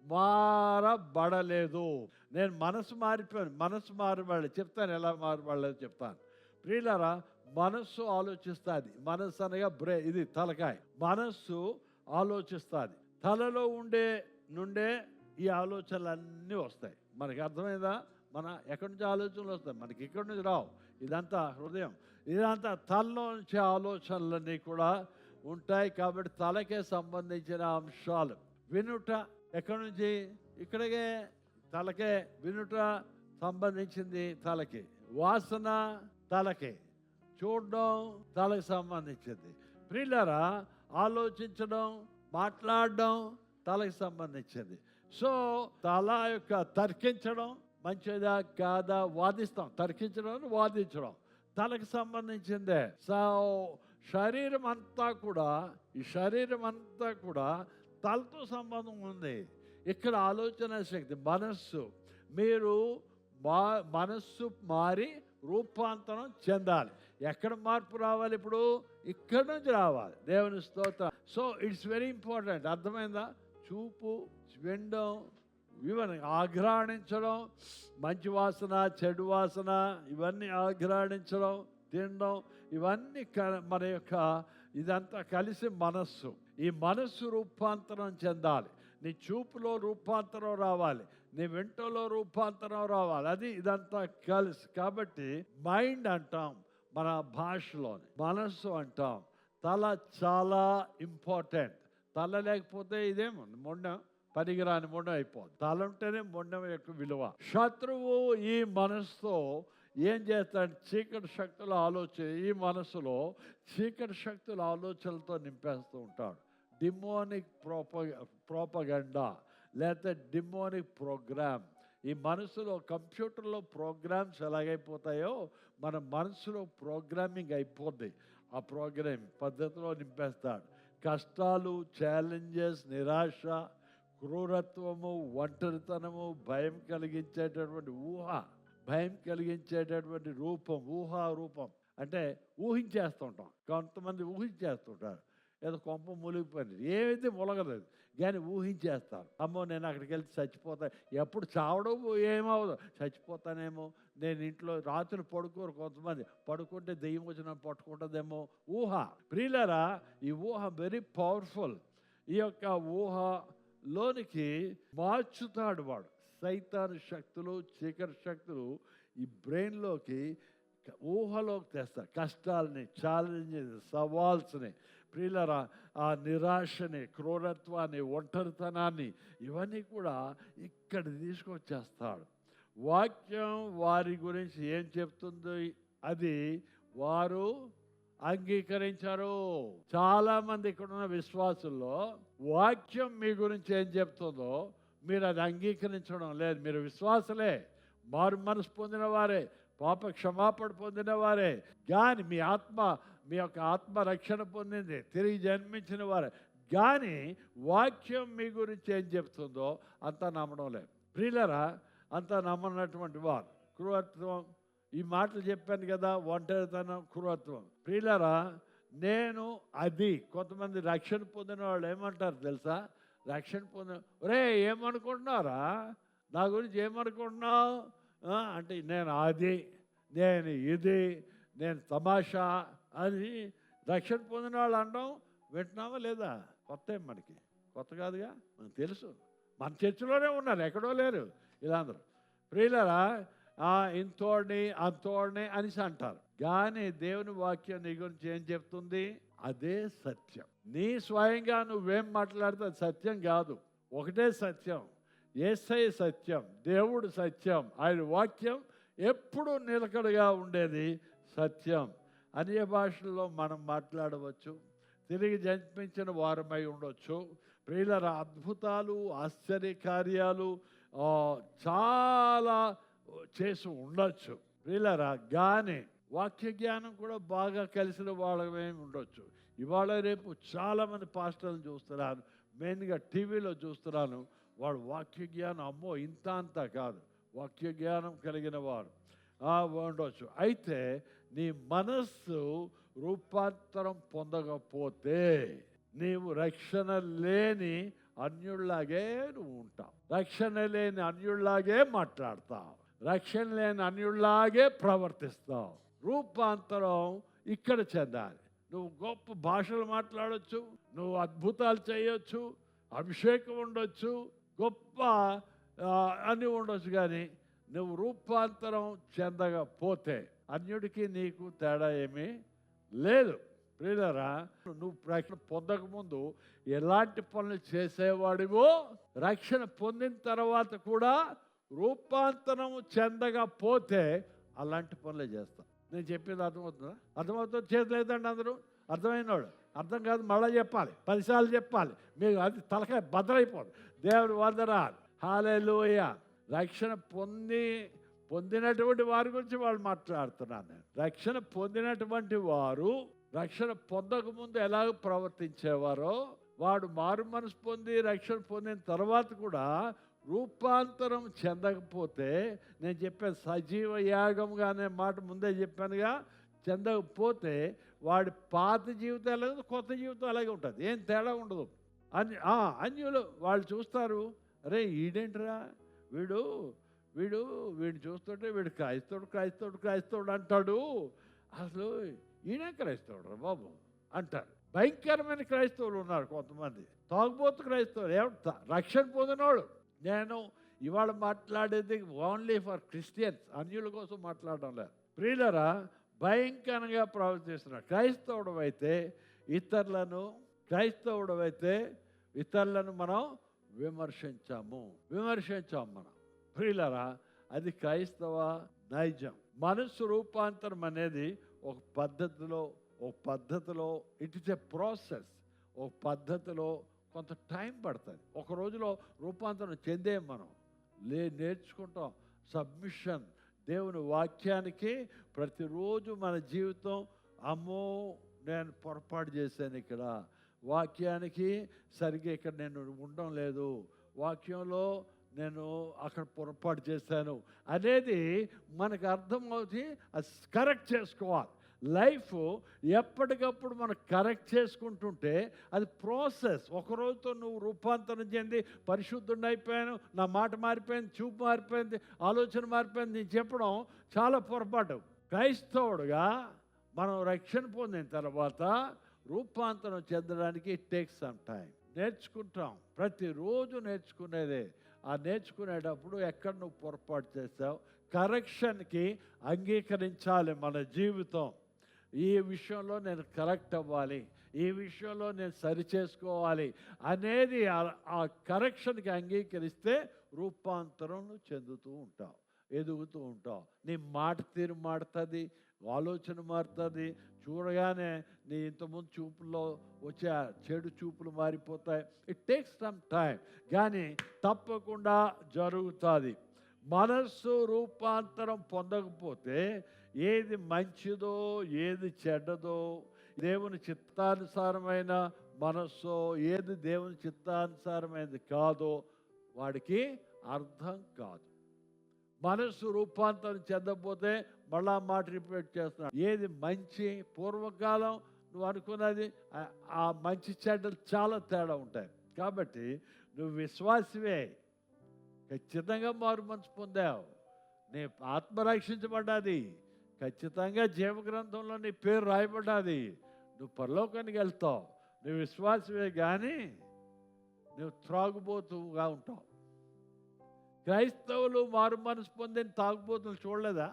మారబడలేదు. నేను మనసు మారిపోయాను, మనసు మారబడలేదు. చెప్తాను ఎలా మారబడలేదు చెప్తాను. ప్రియులారా, మనస్సు ఆలోచిస్తుంది. మనస్సు అనగా ఇది తలకాయ. మనస్సు ఆలోచిస్తుంది. తలలో నుండే ఈ ఆలోచనలన్నీ వస్తాయి. మనకి అర్థమైందా? మన ఎక్కడి నుంచి ఆలోచనలు వస్తాయి, మనకి ఇక్కడి నుంచి రావు. ఇదంతా హృదయం, ఇదంతా తలలో నుంచి ఆలోచనలన్నీ కూడా ఉంటాయి. కాబట్టి తలకే సంబంధించిన అంశాలు. వినుట ఎక్కడి నుంచి? ఇక్కడికే తలకే. వినుట సంబంధించింది తలకి. వాసన తలకి. చూడడం తలకు సంబంధించింది. ప్రియులారా, ఆలోచించడం, మాట్లాడడం తలకు సంబంధించింది. సో తల యొక్క తర్కించడం మంచిదా కాదా వాదిస్తాం. తర్కించడం, వాదించడం తలకు సంబంధించిందే. సో శరీరం అంతా కూడా, ఈ శరీరం అంతా కూడా తలతో సంబంధం ఉంది. ఇక్కడ ఆలోచన శక్తి, మనస్సు. మీరు మనస్సు మారి రూపాంతరం చెందాలి. ఎక్కడ మార్పు రావాలి? ఇప్పుడు ఇక్కడి నుంచి రావాలి. దేవుని స్తోత్రం. So it's very important. అర్థమైందా? చూపు, వినడం, ఇవన్నీ ఆఘ్రాణించడం, మంచి వాసన, చెడు వాసన, ఇవన్నీ ఆఘ్రాణించడం, తినడం, ఇవన్నీ మన యొక్క ఇదంతా కలిసి మనస్సు. ఈ మనస్సు రూపాంతరం చెందాలి. నీ చూపులో రూపాంతరం రావాలి, నీ వెంటలో రూపాంతరం రావాలి. అది ఇదంతా కలిసి. కాబట్టి మైండ్ అంటాం మన భాషలోని, మనస్సు అంటాం. తల చాలా ఇంపార్టెంట్. తల లేకపోతే ఇదేమో మొండం, పనికిరాని మొండం అయిపోతుంది. తల ఉంటేనే మొండం యొక్క విలువ. శత్రువు ఈ మనస్సుతో ఏం చేస్తాడు? చీకటి శక్తుల ఆలోచన, ఈ మనసులో చీకటి శక్తుల ఆలోచనలతో నింపేస్తూ ఉంటాడు. డిమోనిక్ ప్రోపగండా లేకపోతే డిమోనిక్ ప్రోగ్రామ్. ఈ మనసులో, కంప్యూటర్లో ప్రోగ్రామ్స్ ఎలాగైపోతాయో మన మనసులో ప్రోగ్రామింగ్ అయిపోద్ది. ఆ ప్రోగ్రామింగ్ పద్ధతిలో నింపేస్తాడు. కష్టాలు, ఛాలెంజెస్, నిరాశ, క్రూరత్వము, ఒంటరితనము, భయం కలిగించేటటువంటి భయం కలిగించేటటువంటి రూపం, ఊహారూపం. అంటే ఊహించేస్తుంటాం. కొంతమంది ఊహించేస్తుంటారు. ఏదో కొంప మూలిగిపోయింది, ఏమైతే మొలగలేదు కానీ ఊహించేస్తారు. అమ్మో నేను అక్కడికి వెళ్తే చచ్చిపోతా, ఎప్పుడు చావడం ఏమవదు, చచ్చిపోతానేమో, నేను ఇంట్లో రాత్రి పడుకోరు కొంతమంది, పడుకుంటే దెయ్యం వచ్చిన పట్టుకుంటుందేమో. ఊహ. ప్రియులారా, ఈ ఊహ వెరీ పవర్ఫుల్. ఈ యొక్క ఊహలోనికి మార్చుతాడు వాడు. సైతాను శక్తులు, చీకటి శక్తులు ఈ బ్రెయిన్లోకి, ఊహలోకి తెస్తారు. కష్టాలని, ఛాలెంజెస్, సవాల్స్ని, ప్రియులరా, ఆ నిరాశని, క్రూరత్వాన్ని, ఒంటరితనాన్ని, ఇవన్నీ కూడా ఇక్కడ తీసుకొచ్చేస్తాడు. వాక్యం వారి గురించి ఏం చెప్తుందో అది వారు అంగీకరించారు. చాలామంది ఇక్కడున్న విశ్వాసుల్లో వాక్యం మీ గురించి ఏం చెప్తుందో మీరు అది అంగీకరించడం లేదు. మీరు విశ్వాసులే, మారు మనసు పొందిన వారే, పాప క్షమాపణ పొందిన వారే, కానీ మీ యొక్క ఆత్మ రక్షణ పొందింది, తిరిగి జన్మించిన వారే, కానీ వాక్యం మీ గురించి ఏం చెప్తుందో అంతా నమ్మడం లేదు. ప్రియులరా, అంతా నమ్మనటువంటి వారు. క్రూరత్వం, ఈ మాటలు చెప్పాను కదా, ఒంటరితనం, క్రూరత్వం. ప్రియులరా, నేను అది కొంతమంది రక్షణ పొందిన వాళ్ళు ఏమంటారు తెలుసా? రక్షణ పొందిన, ఒరే ఏమనుకుంటున్నారా, నా గురించి ఏమనుకుంటున్నావు అంటే, నేను అది, నేను ఇది, నేను తమాషా అని రక్షణ పొందిన వాళ్ళు అనడం వింటున్నావా లేదా? కొత్త మనకి, కొత్త కాదుగా, మనకు తెలుసు. మన చర్చిలోనే ఉన్నారు, ఎక్కడో లేరు ఇలా అందరూ. ప్రియులరా, ఇంతోడిని అంతోడిని అనేసి అంటారు. కానీ దేవుని వాక్యం నీ గురించి ఏం చెప్తుంది? అదే సత్యం. నీ స్వయంగా నువ్వేం మాట్లాడితే అది సత్యం కాదు. ఒకటే సత్యం, యేసయ్య సత్యం, దేవుడు సత్యం, ఆయన వాక్యం ఎప్పుడూ నిలకడగా ఉండేది సత్యం. అన్య భాషల్లో మనం మాట్లాడవచ్చు, తిరిగి జన్మించిన వారమై ఉండొచ్చు. ప్రియులరా, అద్భుతాలు, ఆశ్చర్యకార్యాలు చాలా చేసి ఉండొచ్చు. ప్రియులరా, కానీ వాక్య జ్ఞానం కూడా బాగా కలిసిన వాళ్ళమే ఉండొచ్చు. ఇవాళ రేపు చాలామంది పాస్టర్లను చూస్తున్నాను, మెయిన్గా టీవీలో చూస్తున్నాను, వాడు వాక్య జ్ఞానం అమ్మో ఇంత అంతా కాదు, వాక్య జ్ఞానం కలిగిన వారు ఉండొచ్చు. అయితే నీ మనస్సు రూపాంతరం పొందకపోతే నీవు రక్షణ లేని అన్యుల్లాగే నువ్వు ఉంటావు, రక్షణ లేని అన్యుల్లాగే మాట్లాడతావు, రక్షణ లేని అన్యుల్లాగే ప్రవర్తిస్తావు. రూపాంతరం ఇక్కడ చెందాలి. నువ్వు గొప్ప భాషలు మాట్లాడచ్చు, నువ్వు అద్భుతాలు చేయొచ్చు, అభిషేకం ఉండొచ్చు, గొప్ప అన్నీ ఉండొచ్చు, కానీ నువ్వు రూపాంతరం చెందకపోతే అన్యుడికి నీకు తేడా ఏమీ లేదు. ప్రియులారా, నువ్వు రక్షణ పొందకముందు ఎలాంటి పనులు చేసేవాడివో రక్షణ పొందిన తర్వాత కూడా రూపాంతరం చెందకపోతే అలాంటి పనులే చేస్తాం. నేను చెప్పేది అర్థమవుతుందా? అర్థమవుతుంది చేయలేదండి అందరూ? అర్థమైనవాడు అర్థం కాదు, మళ్ళీ చెప్పాలి, 10 సార్లు చెప్పాలి, మీకు అది తలకాయ బద్దలైపోదు. దేవుడు వందనాలు, హల్లెలూయా. రక్షణ పొందినటువంటి వారి గురించి వాళ్ళు మాట్లాడుతున్నాను నేను. రక్షణ పొందినటువంటి వారు రక్షణ పొందకముందు ఎలాగ ప్రవర్తించేవారో, వాడు మారు మనసు పొంది రక్షణ పొందిన తర్వాత కూడా రూపాంతరం చెందకపోతే, నేను చెప్పాను సజీవ యాగంగా అనే మాట ముందే చెప్పానుగా, చెందకపోతే వాడి పాత జీవితం ఎలాగో కొత్త జీవితం అలాగే ఉంటుంది, ఏం తేడా ఉండదు. అన్యులు వాళ్ళు చూస్తారు, అరే ఈడేంట్రా వీడిని చూస్తుంటే వీడు క్రైస్తవుడు అంటాడు, అసలు ఈయనే క్రైస్తవుడు రా బాబు అంటారు. భయంకరమైన క్రైస్తవులు ఉన్నారు కొంతమంది, తాగుబోతు క్రైస్తవులు, రక్షణ పొందినోడు. నేను ఇవాళ మాట్లాడేది ఓన్లీ ఫర్ క్రిస్టియన్స్, అన్యుల కోసం మాట్లాడడం లేదు. ప్రియులరా, భయంకరంగా ప్రవర్తిస్తున్నాడు. క్రైస్తవుడు అయితే ఇతరులను మనం విమర్శించాము మనం. ప్రియులరా, అది క్రైస్తవ నైజం. మనసు రూపాంతరం అనేది ఒక పద్ధతిలో ఇట్ ఇస్ ఎ ప్రాసెస్. ఒక పద్ధతిలో కొంత టైం పడుతుంది. ఒక రోజులో రూపాంతరం చెందే మనం నేర్చుకుంటాం. సబ్మిషన్ దేవుని వాక్యానికి ప్రతిరోజు మన జీవితం, అమ్మో నేను పొరపాటు చేశాను, ఇక్కడ వాక్యానికి సరిగ్గా ఇక్కడ నేను ఉండడం లేదు, వాక్యంలో నేను అక్కడ పొరపాటు చేశాను అనేది మనకు అర్థమవుతుంది. అది కరెక్ట్ చేసుకోవాలి. లైఫ్ ఎప్పటికప్పుడు మనం కరెక్ట్ చేసుకుంటుంటే అది ప్రాసెస్. ఒకరోజుతో నువ్వు రూపాంతరం చెంది పరిశుద్ధుడిని అయిపోయాను, నా మాట మారిపోయింది, చూపు మారిపోయింది, ఆలోచన మారిపోయింది నేను చెప్పడం చాలా పొరపాటు. క్రైస్తవుడుగా మనం రక్షణ పొందిన తర్వాత రూపాంతరం చెందడానికి ఇట్ టేక్స్ సమ్ టైం. నేర్చుకుంటాం, ప్రతిరోజు నేర్చుకునేదే. ఆ నేర్చుకునేటప్పుడు ఎక్కడ నువ్వు పొరపాటు చేసావు, కరెక్షన్కి అంగీకరించాలి మన జీవితం. ఈ విషయంలో నేను కరెక్ట్ అవ్వాలి, ఈ విషయంలో నేను సరి చేసుకోవాలి అనేది ఆ కరెక్షన్కి అంగీకరిస్తే రూపాంతరం చెందుతూ ఉంటావు, ఎదుగుతూ ఉంటావు. నీ మాట తీరు మారుతుంది, ఆలోచన మారుతుంది. చూడగానే నీ ఇంతకుముందు చూపుల్లో వచ్చే చెడు చూపులు మారిపోతాయి. ఇట్ టేక్స్ సమ్ టైం, కానీ తప్పకుండా జరుగుతుంది. మనస్సు రూపాంతరం పొందకపోతే ఏది మంచిదో ఏది చెడ్డదో, దేవుని చిత్తానుసారమైన మనస్సో ఏది దేవుని చిత్తానుసారమైనది కాదో వాడికి అర్థం కాదు. మనస్సు రూపాంతరం చెందకపోతే మళ్ళా మాట రిపీట్ చేస్తున్నాడు. ఏది మంచి, పూర్వకాలం నువ్వు అనుకున్నది ఆ మంచి చెడ్డలు చాలా తేడా ఉంటాయి. కాబట్టి నువ్వు విశ్వాసివే, ఖచ్చితంగా మారు మనసు పొందావు, నీ ఆత్మ రక్షించబడ్డాది, ఖచ్చితంగా జీవగ్రంథంలో నీ పేరు రాయబడ్డాది, నువ్వు పరలోకానికి వెళ్తావు. నువ్వు విశ్వాసమే, కానీ నువ్వు త్రాగుబోతుగా ఉంటావు. క్రైస్తవులు మారు మనసు పొందిన తాగుబోతులు చూడలేదా?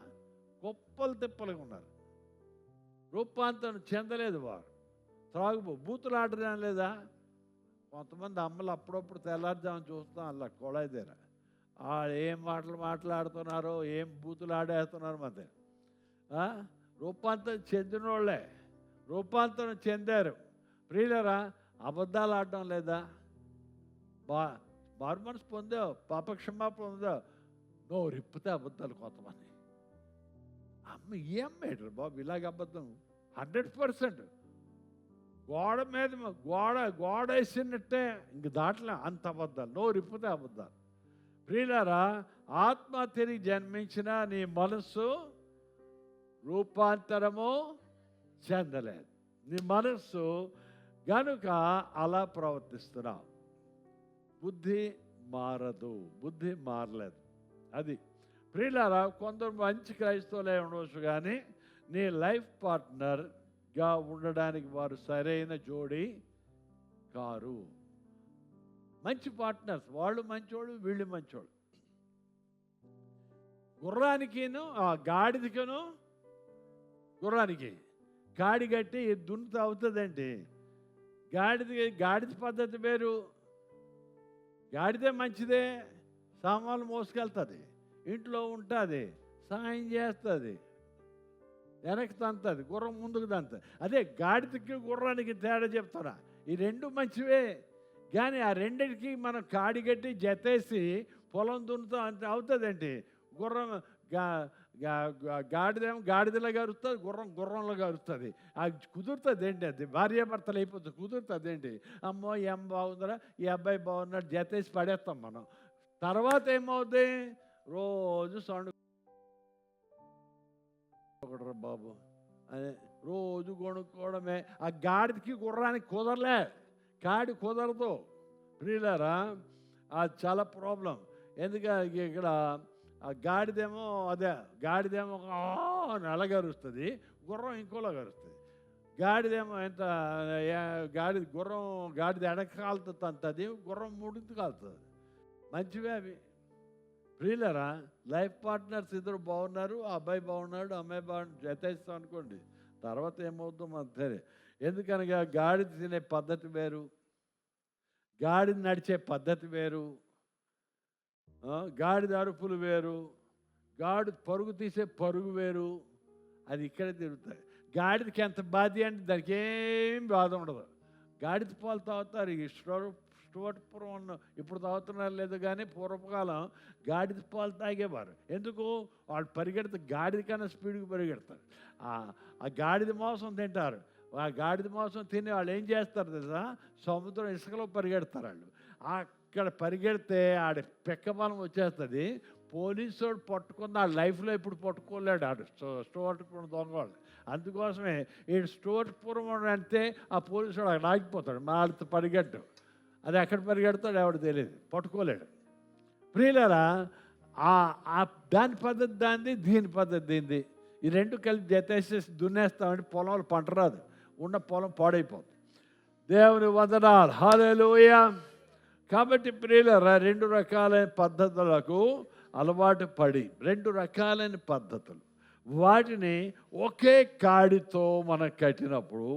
గొప్పలు తిప్పలుగా ఉన్నారు, రూపాంతరం చెందలేదు వారు. బూతులు ఆడడం లేదా? కొంతమంది అమ్మలు అప్పుడప్పుడు తెల్లారుజామని చూస్తాం, అలా కొళాయి దగ్గర ఏం మాటలు మాట్లాడుతున్నారో, ఏం బూతులు ఆడేస్తున్నారు మధ్య. రూపాంతరం చెందిన వాళ్ళే, రూపాంతరం చెందారు. ప్రియులరా, అబద్ధాలు ఆడడం లేదా? మారు మనసు పొందావు, పాపక్షమాపణ పొందావు, నువ్వు రిప్పితే అబద్ధాలు కొంతమంది. అమ్మ ఏం మేటర్ బాబు ఇలాగ అబద్ధం 100%. గోడ మీద గోడ వేసినట్టే ఇంక దాంట్లో అంత అబద్ధాలు, నోరిప్పితే అబద్ధాలు. ప్రియులారా, ఆత్మ తిరిగి జన్మించిన నీ మనస్సు రూపాంతరము చెందలేదు. నీ మనస్సు గనుక అలా ప్రవర్తిస్తున్నావు. బుద్ధి మారదు, బుద్ధి మారలేదు. అది ప్రియులారా, కొందరు మంచి క్రైస్తవులే ఉండవచ్చు, కానీ నీ లైఫ్ పార్ట్నర్గా ఉండడానికి వారు సరైన జోడి కారు. మంచి పార్ట్నర్స్, వాళ్ళు మంచోళ్ళు, వీళ్ళు మంచోళ్ళు. గుర్రానికిను గుర్రానికి కాడి కట్టి దున్నుతూ అవుతుందండి. గాడిద పద్ధతి వేరు. గాడిదే మంచిదే, సామాన్లు మోసుకెళ్తుంది, ఇంట్లో ఉంటుంది, సహాయం చేస్తుంది, వెనక్కి తంతుంది, గుర్రం ముందుకు తంతుంది. అదే గాడిదకి గుర్రానికి తేడా చెప్తారా? ఈ రెండు మంచివే, కానీ ఆ రెండింటికి మనం కాడి కట్టి జతేసి పొలం దున్నుతో అంత అవుతుందండి. గుర్రం గాడిదేమో గాడిదలాగా అరుస్తుంది, గుర్రంలాగా అరుస్తుంది. అది కుదురుతుంది ఏంటి? అది భార్యాభర్తలు అయిపోతుంది, కుదురుతుంది ఏంటి? అమ్మో ఈ అమ్మ బాగుందరా, ఈ అబ్బాయి బాగున్నాడు, జతేసి పడేస్తాం మనం. తర్వాత ఏమవుతుంది? రోజు సౌండ్ ఒకటరా బాబు అని రోజు కొనుక్కోవడమే. ఆ గాడికి గుర్రానికి కుదరలే, కాడి కుదరదు. ప్రియులారా, అది చాలా ప్రాబ్లం. ఎందుకంటే ఇక్కడ ఆ గాడిదేమో అలాగరుస్తుంది, గుర్రం ఇంకోలా గరుస్తుంది. గాడిదేమో ఎంత గాడిద ఎడక కాలుతుంది అంతది, గుర్రం ముడింది కాలుతుంది. మంచివే అవి. ప్రియులరా, లైఫ్ పార్ట్నర్స్ ఇద్దరు బాగున్నారు, ఆ అబ్బాయి బాగున్నాడు, అమ్మాయి బాగున్నాడు, జతేస్తాం అనుకోండి, తర్వాత ఏమవుతుందో మనకు తెలియదు. ఎందుకనగా గాడిద తినే పద్ధతి వేరు, గాడిద నడిచే పద్ధతి వేరు, గాడిద అరుపులు వేరు, గాడిద పరుగు తీసే పరుగు వేరు. అది ఇక్కడే తిరుగుతాయి. గాడిదకి ఎంత బాధ అంటే దానికి ఏం బాధ ఉండదు. గాడిద పాలు తాగుతారు. ఈ స్టోర్పురం ఇప్పుడు తాగుతున్నారు లేదు, కానీ పూర్వకాలం గాడిద పాలు తాగేవారు. ఎందుకు? వాళ్ళు పరిగెడతారు, గాడిద కన్నా స్పీడ్గా పరిగెడతారు. ఆ గాడిద మాంసం తింటారు. ఆ గాడిద మాంసం తిని వాళ్ళు ఏం చేస్తారు తెలుసా? సముద్రం ఇసుకలో పరిగెడతారు వాళ్ళు. అక్కడ పరిగెడితే ఆడ పెక్కబలం వచ్చేస్తుంది. పోలీసు పట్టుకున్న ఆ లైఫ్లో ఇప్పుడు పట్టుకోలేడు ఆడు స్టోర్పురం దొంగవాళ్ళు. అందుకోసమే ఈ స్టోర్పురం అంటే ఆ పోలీసు వాడు అక్కడ ఆగిపోతాడు, వాళ్ళతో పరిగెట్టు. అది ఎక్కడ పరిగెడతాడు ఎవడు తెలియదు, పట్టుకోలేడు. ప్రియులారా, దాని పద్ధతి దానిది, దీని పద్ధతి దీనిది. ఈ రెండు కలిపి జతేసేసి దున్నేస్తామంటే పొలంలో పంట రాదు, ఉన్న పొలం పాడైపోతుంది. దేవుని వందనాలు, హల్లెలూయా. కాబట్టి ప్రియులారా, రెండు రకాలైన పద్ధతులకు అలవాటు పడి, రెండు రకాలైన పద్ధతులు, వాటిని ఒకే కాడితో మనం కట్టినప్పుడు,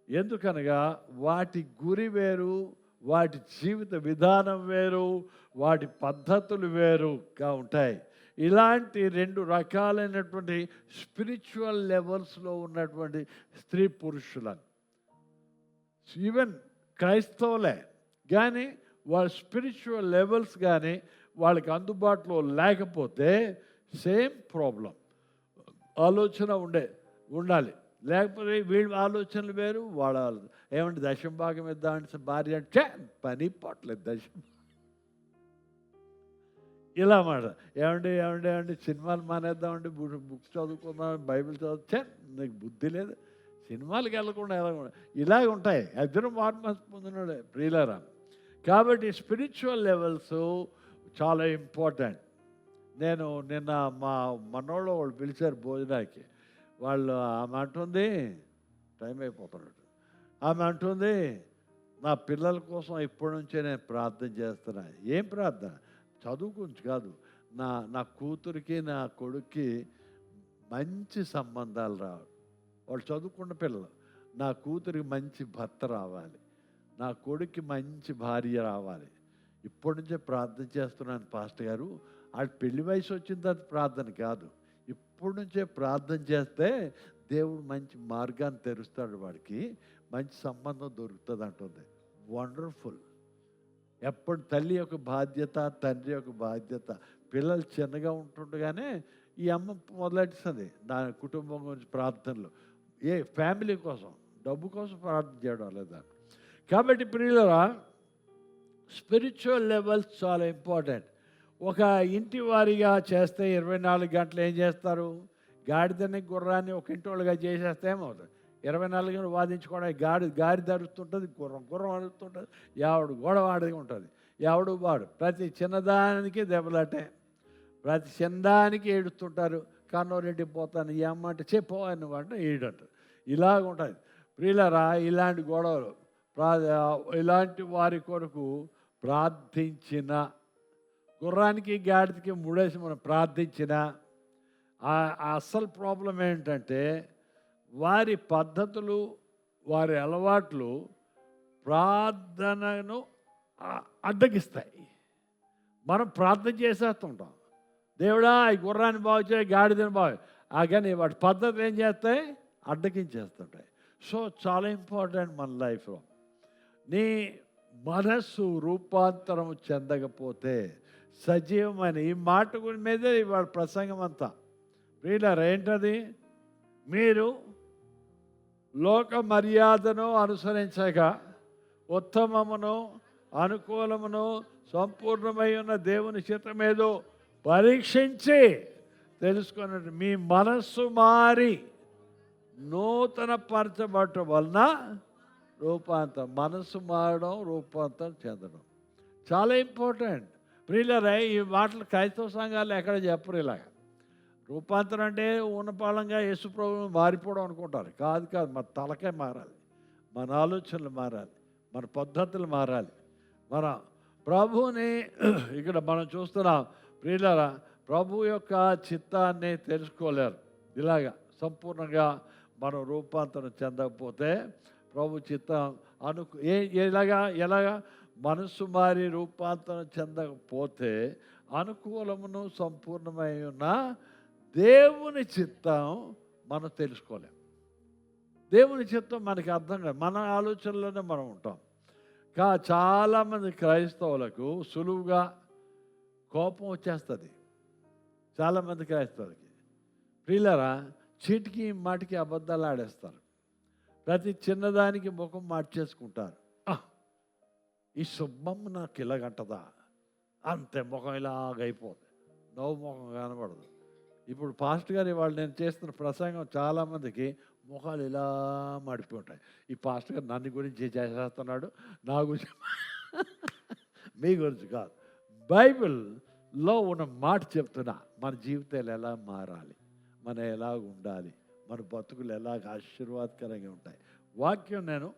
ఎందుకనగా వాటి గురి వేరు, వాటి జీవిత విధానం వేరు, వాటి పద్ధతులు వేరుగా ఉంటాయి. ఇలాంటి రెండు రకాలైనటువంటి స్పిరిచువల్ లెవెల్స్లో ఉన్నటువంటి స్త్రీ పురుషులను, ఈవెన్ క్రైస్తవులే కానీ వాళ్ళ స్పిరిచువల్ లెవెల్స్ కానీ వాళ్ళకి అందుబాటులో లేకపోతే సేమ్ ప్రాబ్లం, ఆలోచన ఉండాలి. లేకపోతే వీళ్ళ ఆలోచనలు వేరు, వాళ్ళ ఏమంటే దశం భాగం ఇద్దామంటే భార్య అంటే పని పట్టలేదు దశం ఇలా మాట. ఏమండి సినిమాలు మానేద్దామండి, బుక్స్ చదువుకుందాం, బైబిల్ చదువుతే నీకు బుద్ధి లేదు, సినిమాలకు వెళ్ళకుండా ఇలాగ ఉంటాయి. ఇద్దరు మార్పు పొందినాడే ప్రియులారా. కాబట్టి స్పిరిచువల్ లెవెల్స్ చాలా ఇంపార్టెంట్. నేను నిన్న మా మనోళ్ళు వాళ్ళు పిలిచారు భోజనానికి. వాళ్ళు ఆమె అంటుంది, టైం అయిపోతున్నాడు, ఆమె అంటుంది, నా పిల్లల కోసం ఇప్పటి నుంచే నేను ప్రార్థన చేస్తున్నా. ఏం ప్రార్థన? చదువు గురించి కాదు, నా కూతురికి నా కొడుక్కి మంచి సంబంధాలు రావాలి. వాళ్ళు చదువుకున్న పిల్లలు. నా కూతురికి మంచి భర్త రావాలి, నా కొడుక్కి మంచి భార్య రావాలి. ఇప్పటి నుంచే ప్రార్థన చేస్తున్నాను పాస్టర్ గారు. ఆడు పెళ్లి వయసు వచ్చిన తర్వాత ప్రార్థన కాదు, ఇప్పటి నుంచే ప్రార్థన చేస్తే దేవుడు మంచి మార్గాన్ని తెరుస్తాడు, వాడికి మంచి సంబంధం దొరుకుతుంది అంటుంది. వండర్ఫుల్. ఎప్పుడు తల్లి యొక్క బాధ్యత, తండ్రి యొక్క బాధ్యత. పిల్లలు చిన్నగా ఉంటుండగానే ఈ అమ్మ మొదలెట్టిస్తుంది నా కుటుంబం గురించి ప్రార్థనలు. ఫ్యామిలీ కోసం, డబ్బు కోసం ప్రార్థన చేయడం లేదా. కాబట్టి ప్రియులరా, స్పిరిచువల్ లెవెల్స్ చాలా ఇంపార్టెంట్. ఒక ఇంటి వారిగా చేస్తే 24 గంటలు ఏం చేస్తారు? గాడిదని గుర్రాన్ని ఒక ఇంటి వాళ్ళుగా చేసేస్తే ఏమవుతుంది? 24 గంటలు వాదించుకోవడానికి గాడి ధరుస్తుంటుంది, గుర్రం అడుగుతుంటుంది, ఎవడు గొడవ ఆడి ఉంటుంది, ఎవడు వాడు ప్రతి చిన్నదానికి దెబ్బలాటే, ప్రతి చిన్నదానికి ఏడుస్తుంటారు. కన్నోరెడ్డి పోతాను ఈ అమ్మ అంటే చెప్పు అన్నమాట ఏడంటారు. ఇలాగ ఉంటుంది ప్రియులరా. ఇలాంటి గొడవలు ఇలాంటి వారి కొరకు ప్రార్థించిన, గుర్రానికి గాడిదకి ముడేసి మనం ప్రార్థించిన అసలు ప్రాబ్లం ఏంటంటే వారి పద్ధతులు, వారి అలవాట్లు ప్రార్థనను అడ్డగిస్తాయి. మనం ప్రార్థన చేసేస్తుంటాం, దేవుడా ఈ గుర్రాన్ని బాగు చేయి, గాడిదని బాగు, కానీ వాటి పద్ధతులు ఏం చేస్తాయి? అడ్డగించేస్తుంటాయి. సో చాలా ఇంపార్టెంట్ మన లైఫ్లో. నీ మనస్సు రూపాంతరం చెందకపోతే సజీవమైన ఈ మాట మీదే ఇవాళ ప్రసంగం అంతా. ప్రియులారా, ఏంటది? మీరు లోక మర్యాదను అనుసరించక ఉత్తమమును అనుకూలమును సంపూర్ణమై ఉన్న దేవుని చిత్తమేదో పరీక్షించి తెలుసుకున్నట్టు మీ మనస్సు మారి నూతన పరచబడటం వలన రూపాంతరం, మనస్సు మారడం, రూపాంతరం చెందడం చాలా ఇంపార్టెంట్. ప్రియులారా, ఈ మాటలు క్రైస్తవ సంఘాలు ఎక్కడ చెప్పరు. ఇలాగ రూపాంతరం అంటే ఉన్నపాళంగా యేసుప్రభువు మారిపోవడం అనుకుంటారు. కాదు, మన తలకే మారాలి, మన ఆలోచనలు మారాలి, మన పద్ధతులు మారాలి. మన ప్రభువుని ఇక్కడ మనం చూస్తున్నాం. ప్రియులారా, ప్రభు యొక్క చిత్తాన్ని తెలుసుకోలేరు. ఇలాగా సంపూర్ణంగా మనం రూపాంతరం చెందకపోతే ప్రభు చిత్తం ఎలాగా మనస్సు మారి రూపాంతరం చెందకపోతే అనుకూలమును సంపూర్ణమై ఉన్న దేవుని చిత్తం మనం తెలుసుకోలేం. దేవుని చిత్తం మనకి అర్థం కాదు, మన ఆలోచనలోనే మనం ఉంటాం. చాలామంది క్రైస్తవులకు సులువుగా కోపం వచ్చేస్తుంది. చాలామంది క్రైస్తవులకి ప్రియులారా, చీటికి మాటికి అబద్ధాలు ఆడేస్తారు. ప్రతి చిన్నదానికి ముఖం మార్చేసుకుంటారు. ఈ శుభం నాకు ఇలాగంటదా, అంతే ముఖం ఇలాగైపోతుంది, నవ్వు ముఖం కనబడదు. ఇప్పుడు పాస్టర్ గారు ఇవాళ నేను చేస్తున్న ప్రసంగం చాలామందికి ముఖాలు ఇలా మాడిపోయి ఉంటాయి. ఈ పాస్టర్ గారు నన్ను గురించి చేస్తున్నాడు, నా గురించి మీ గురించి కాదు. బైబిల్లో ఉన్న మాట చెప్తున్నా, మన జీవితాలు ఎలా మారాలి, మనం ఎలా ఉండాలి, మన బతుకులు ఎలాగ ఆశీర్వాదకరంగా ఉంటాయి. వాక్యం నేను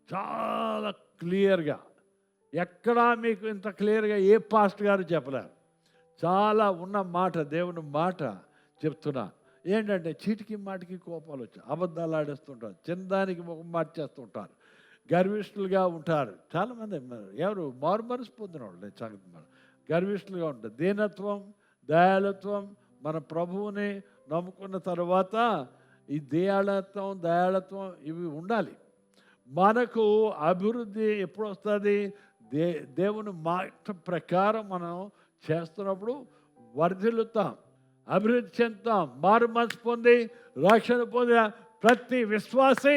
చాలా క్లియర్గా, ఎక్కడా మీకు ఇంత క్లియర్గా ఏ పాస్టర్ గారు చెప్పలేరు. చాలా ఉన్న మాట, దేవుని మాట చెప్తున్నా. ఏంటంటే చీటికి మాటికి కోపాలు వచ్చి అబద్ధాలు ఆడేస్తుంటారు, చిన్నదానికి ముఖం మార్చేస్తుంటారు, గర్విష్ఠులుగా ఉంటారు. చాలామంది ఎవరు మారు మనసు పొందిన వాళ్ళు సంగతి మనం గర్విష్ఠులుగా ఉంటారు. దీనత్వం, దయాళత్వం, మన ప్రభువుని నమ్ముకున్న తర్వాత ఈ దయాళత్వం ఇవి ఉండాలి. మనకు అభివృద్ధి ఎప్పుడు వస్తుంది? దేవుని మాట ప్రకారం మనం చేస్తున్నప్పుడు వర్ధిల్లుతాం, అభివృద్ధి చెందుతాం. మారు మనసు పొంది రక్షణ పొందిన ప్రతి విశ్వాసి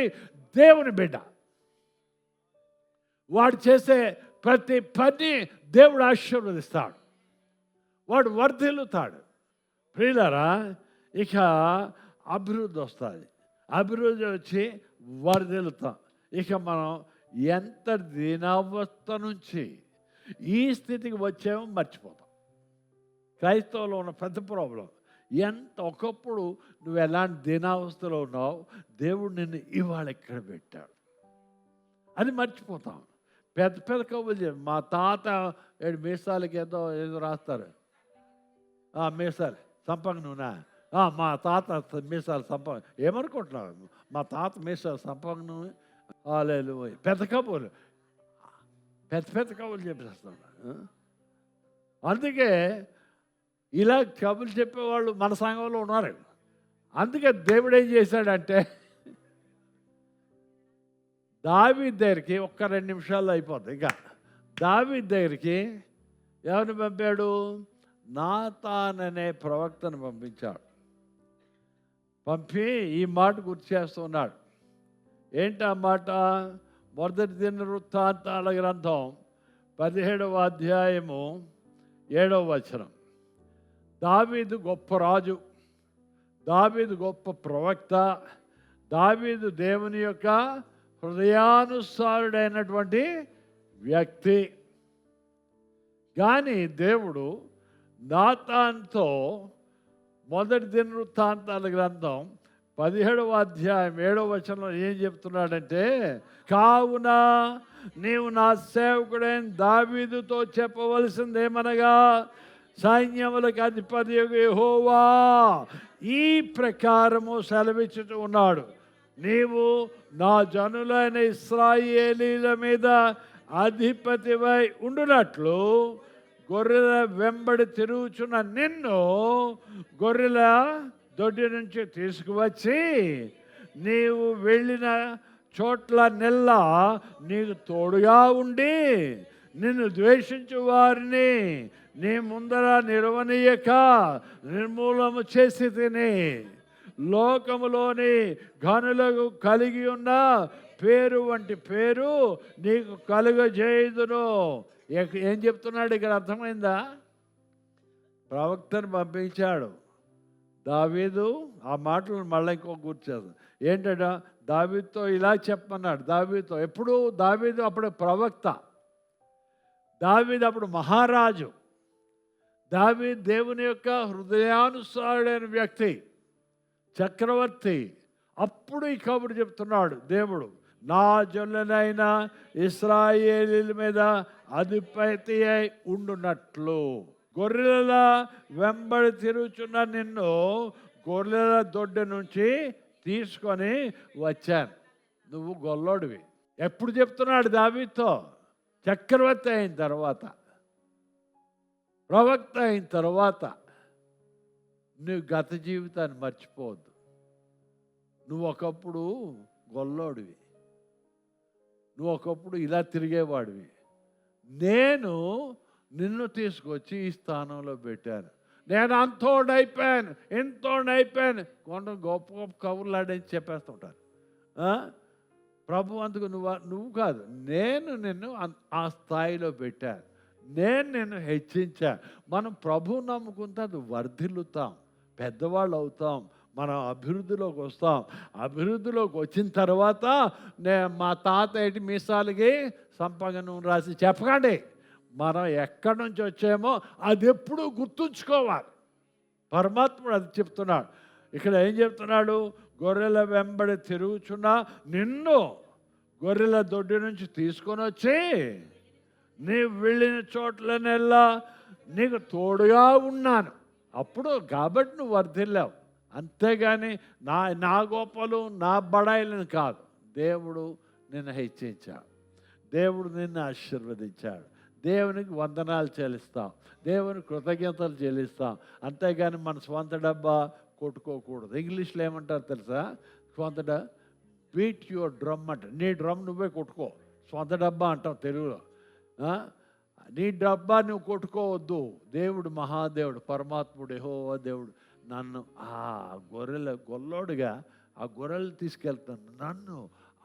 దేవుని బిడ్డ. వాడు చేసే ప్రతి పని దేవుడు ఆశీర్వదిస్తాడు, వాడు వర్ధిల్లుతాడు. ప్రియులారా, ఇక అభివృద్ధి వస్తుంది. అభివృద్ధి వచ్చి వర్ధిల్లుతాం. ఇక మనం ఎంత దీనావస్థ నుంచి ఈ స్థితికి వచ్చామో మర్చిపోతాం. క్రైస్తవులో ఉన్న పెద్ద ప్రాబ్లం ఒకప్పుడు నువ్వు ఎలాంటి దీనావస్థలో ఉన్నావు, దేవుడు నిన్ను ఇవాళ ఎక్కడ పెట్టాడు అది మర్చిపోతాం. పెద్ద పెద్ద కబుర్లు మా తాత మీసాలకి ఏదో రాస్తారు, మీసాలు సంపంగ నూనె, మా తాత మీసాలు సంపంగ, ఏమనుకుంటున్నావు? మా తాత మీసాలు సంపంగ నూనె, లేదు పెద్ద కబుర్లు, పెద్ద కబుర్లు చెప్పేస్తున్నాడు. అందుకే ఇలా కబుర్లు చెప్పేవాళ్ళు మన సంఘంలో ఉన్నారు. అందుకే దేవుడు ఏం చేశాడంటే దావీదు దగ్గరికి 1-2 నిమిషాల్లో అయిపోద్ది. ఇంకా దావీదు దగ్గరికి ఎవరిని పంపాడు? నాతాన్ అనే ప్రవక్తను పంపించాడు. పంపి ఈ మాట గుర్తు చేస్తున్నాడు. ఏంటి ఆ మాట? మొదటి దినవృత్తాంతాల గ్రంథం 17వ అధ్యాయము 7వ వచనం. దావీదు గొప్ప రాజు, దావీదు గొప్ప ప్రవక్త, దావీదు దేవుని యొక్క హృదయానుసారుడైనటువంటి వ్యక్తి. కానీ దేవుడు నాతాన్తో మొదటి దినవృత్తాంతాల గ్రంథం 17వ అధ్యాయం 7వ వచనంలో ఏం చెప్తున్నాడంటే, కావున నీవు నా సేవకుడైన దావీదుతో చెప్పవలసిందేమనగా, సైన్యములకు అధిపతి యెహోవా ఈ ప్రకారము సెలవిచ్చుతూ ఉన్నాడు, నీవు నా జనులైన ఇశ్రాయేలీల మీద అధిపతివై ఉండునట్లు గొర్రెల వెంబడి తిరుగుచున్న నిన్ను గొర్రెల దొడ్డి నుంచి తీసుకువచ్చి నీవు వెళ్ళిన చోట్ల నెల్లా నీకు తోడుగా ఉండి నిన్ను ద్వేషించు వారిని నీ ముందర నిలవనీయక నిర్మూలము చేసి తిని లోకములోని ఘనులకు కలిగి ఉన్న పేరు వంటి పేరు నీకు కలుగజేయుదును. ఏం చెప్తున్నాడు ఇక్కడ? అర్థమైందా? ప్రవక్తను పంపించాడు దావీదు. ఆ మాటలను మళ్ళీ ఇంకో గుర్చారు. ఏంటంటే దావీదుతో ఇలా చెప్పమన్నాడు. దావీదుతో ఎప్పుడు? దావీదు అప్పుడు ప్రవక్త, దావీదు అప్పుడు మహారాజు, దావీదు దేవుని యొక్క హృదయానుసారుడైన వ్యక్తి, చక్రవర్తి. అప్పుడు ఈ కబురు చెప్తున్నాడు దేవుడు, నా జనులైన ఇశ్రాయేలీల మీద అధిపతి అయి ఉండునట్లు గొర్రెల వెంబడి తిరుగుచున్న నిన్ను గొర్రెల దొడ్డి నుంచి తీసుకొని వచ్చాను. నువ్వు గొల్లోడివి. ఎప్పుడు చెప్తున్నాడు దావీదుతో? చక్రవర్తి అయిన తర్వాత, ప్రవక్త అయిన తర్వాత. నువ్వు గత జీవితాన్ని మర్చిపోవద్దు. నువ్వు ఒకప్పుడు గొల్లోడివి, నువ్వు ఒకప్పుడు ఇలా తిరిగేవాడివి. నేను నిన్ను తీసుకొచ్చి ఈ స్థానంలో పెట్టాను. నేను అంతోడైపోయాను, ఎంతోడైపోయాను. కొంత గొప్ప గొప్ప కబుర్లు ఆడని చెప్పేస్తుంటారు. ప్రభు అందుకు నువ్వు కాదు, నేను నిన్ను ఆ స్థాయిలో పెట్టాను, నేను నిన్ను హెచ్చించాను. మనం ప్రభు నమ్ముకుంటే అది వర్ధిల్లుతాం, పెద్దవాళ్ళు అవుతాం, మనం అభివృద్ధిలోకి వస్తాం. అభివృద్ధిలోకి వచ్చిన తర్వాత మా తాత ఏంటి మీసాలకి సంపంగను రాసి చెప్పకండి. మనం ఎక్కడి నుంచి వచ్చామో అది ఎప్పుడూ గుర్తుంచుకోవాలి. పరమాత్ముడు అది చెప్తున్నాడు. ఇక్కడ ఏం చెప్తున్నాడు? గొర్రెల వెంబడి తిరుగుచున్న నిన్ను గొర్రెల దొడ్డి నుంచి తీసుకొని వచ్చి నీవు వెళ్ళిన చోట్లనెల్లా నీకు తోడుగా ఉన్నాను. అప్పుడు కాబట్టి నువ్వు వర్ధిల్లావు. అంతేగాని నా గొప్పలు నా బడాయిలను కాదు. దేవుడు నిన్ను హెచ్చించాడు, దేవుడు నిన్ను ఆశీర్వదించాడు. దేవునికి వందనాలు చెల్లిస్తాం, దేవుని కృతజ్ఞతలు చెల్లిస్తాం. అంతేగాని మన స్వంత డబ్బా కొట్టుకోకూడదు. ఇంగ్లీష్లో ఏమంటారు తెలుసా? స్వంత బీట్ యువర్ డ్రమ్ అంట. నీ డ్రమ్ నువ్వే కొట్టుకో. స్వంత డబ్బా అంటాం తెలుగులో. నీ డబ్బా నువ్వు కొట్టుకోవద్దు. దేవుడు మహాదేవుడు, పరమాత్ముడు, యెహోవా దేవుడు నన్ను ఆ గొల్లోడుగా ఆ గొర్రెలు తీసుకెళ్తాను. నన్ను